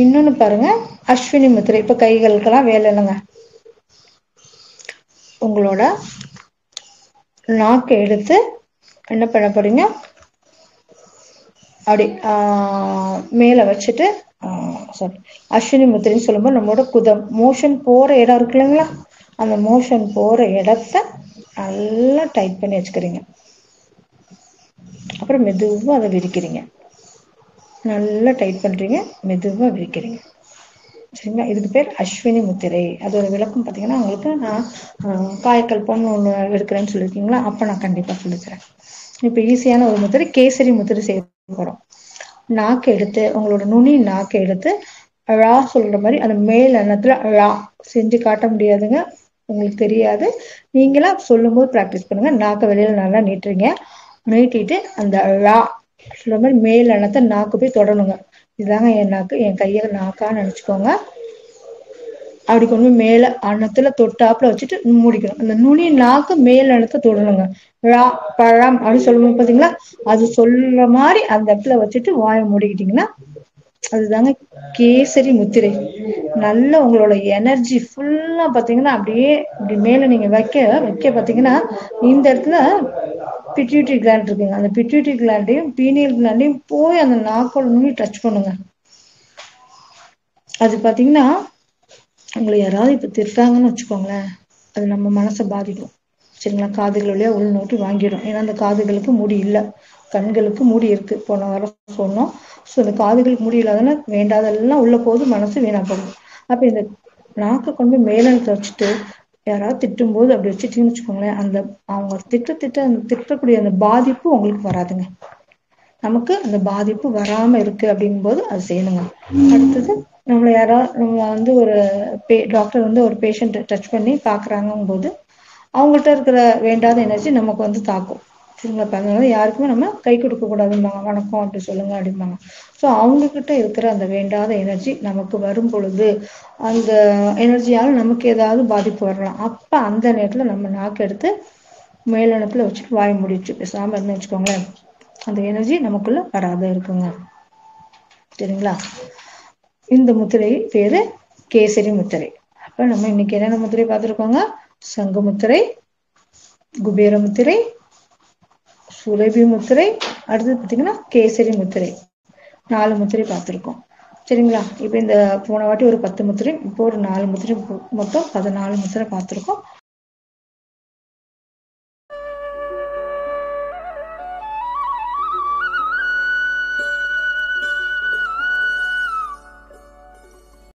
A: இன்னொன்னு பாருங்க, அஸ்வினி முத்திரை. இப்ப கைகளுக்கெல்லாம் வேலை இல்லைங்க. உங்களோட நாக்கை எடுத்து என்ன பண்ண போறீங்க, அப்படி மேல வச்சுட்டு அஸ்வினி முத்திரைன்னு சொல்லும்போது நம்மளோட குதம் மோஷன் போற இடம் இருக்கு இல்லைங்களா, அந்த மோஷன் போற இடத்த நல்லா டைட் பண்ணி வச்சுக்கிறீங்க. அப்புறம் மெதுவா அதை விரிக்கிறீங்க. நல்லா டைட் பண்றீங்க, மெதுவா விரிக்கிறீங்க. சரிங்களா? இதுக்கு பேர் அஸ்வினி முத்திரை. அதோட விளக்கம் பார்த்தீங்கன்னா உங்களுக்கு நான் காயக்கல் பொண்ணு ஒன்று எடுக்கிறேன்னு சொல்லியிருக்கீங்களா, அப்போ நான் கண்டிப்பாக சொல்லித்தரேன். இப்போ ஈஸியான ஒரு முத்திரை கேசரி முத்திரை செய்ய போகிறோம். நாக்கை எடுத்து உங்களோட நுனி நாக்கை எடுத்து ழா சொல்ற மாதிரி அந்த மேல் எண்ணத்துல ழா செஞ்சு காட்ட முடியாதுங்க, உங்களுக்கு தெரியாது. நீங்களா சொல்லும் போது ப்ராக்டிஸ் பண்ணுங்க. நாக்கை வெளியில நல்லா நீட்டுறீங்க. நீட்டிட்டு அந்த ழா சொல்ற மாதிரி மேல் எண்ணத்தை நாக்கு போய் தொடணுங்க. இதுதாங்க என் நாக்கு, என் கையை நாக்கான்னு நினைச்சுக்கோங்க. அப்படி கொண்டு மேல அன்னத்துல தொட்டாப்புல வச்சுட்டு மூடிக்கணும். அந்த நுனி நாக்கு மேல் எண்ணத்தை தொடணுங்க. ழா பழம் அப்படின்னு சொல்லும்போது பாத்தீங்களா, அது சொல்ற மாதிரி அந்த இடத்துல வச்சுட்டு வாயை மூடிக்கிட்டீங்கன்னா அதுதாங்க கேசரி முத்திரை. நல்ல உங்களோட எனர்ஜி ஃபுல்லா பாத்தீங்கன்னா அப்படியே இப்படி மேல நீங்க வைக்க பாத்தீங்கன்னா இந்த இடத்துல பிட்யூட்டரி கிளாண்ட் இருக்குங்க. அந்த பிட்யூட்டரி கிளாண்டையும் பீனியல் கிளாண்டையும் போய் அந்த நாக்கோட நுனி டச் பண்ணுங்க. அது பாத்தீங்கன்னா உங்களை யாராவது இப்ப திட்டாங்கன்னு வச்சுக்கோங்களேன், அது நம்ம மனசை பாதிக்கும். சரிங்களா? காதுகள் வழியா உள்நோக்கி வாங்கிடும். ஏன்னா அந்த காதுகளுக்கு மூடி இல்லை, கண்களுக்கு மூடி இருக்கு. போன வாரம் சொன்னோம். ஸோ அந்த காதுகளுக்கு மூடி இல்லாதனால வேண்டாதெல்லாம் உள்ள போகுது, மனசு வீணா போகுது. அப்ப இந்த நாக்கை கொண்டு மேலத்தை வச்சுட்டு யாராவது திட்டும் போது அப்படி வச்சுட்டீங்கன்னு வச்சுக்கோங்களேன், அந்த அவங்க திட்டக்கூடிய அந்த பாதிப்பு உங்களுக்கு வராதுங்க. நமக்கு அந்த பாதிப்பு வராம இருக்கு அப்படிங்கும் போது அது செய்யணுங்க. அடுத்தது நம்ம வந்து ஒரு டாக்டர் வந்து ஒரு பேஷண்ட் டச் பண்ணி பாக்குறாங்கும் போது அவங்கள்ட்ட இருக்கிற வேண்டாத எனர்ஜி நமக்கு வந்து தாக்கும். சரிங்களா? அதனால யாருக்குமே நம்ம கை கொடுக்க கூடாதும்பாங்க. வணக்கம் அப்படி சொல்லுங்க அப்படிம்பாங்க. ஸோ அவங்கக்கிட்ட இருக்கிற அந்த வேண்டாத எனர்ஜி நமக்கு வரும் பொழுது அந்த எனர்ஜியால் நமக்கு ஏதாவது பாதிப்பு வரலாம். அப்போ அந்த நேரத்தில் நம்ம நாக்கு எடுத்து மேலெண்ணத்தில் வச்சுட்டு வாய் முடிச்சு பேசாமல் இருந்து வச்சுக்கோங்களேன், அந்த எனர்ஜி நமக்குள்ள வராத இருக்குங்க. சரிங்களா? இந்த முத்திரை பேரு கேசரி முத்திரை. அப்ப நம்ம இன்னைக்கு என்னென்ன முத்திரை பார்த்துருக்கோங்க? சங்கு முத்திரை, குபேர முத்திரை, சுரபி முத்திரை, அடுத்தது பார்த்தீங்கன்னா கேசரி முத்திரை. 4 முத்திரை பார்த்துருக்கோம். சரிங்களா? இப்போ இந்த போன வாட்டி ஒரு 10 முத்திரை, இப்போ ஒரு 4 முத்திரை, மொத்தம் 14 முத்திரை பார்த்துருக்கோம்.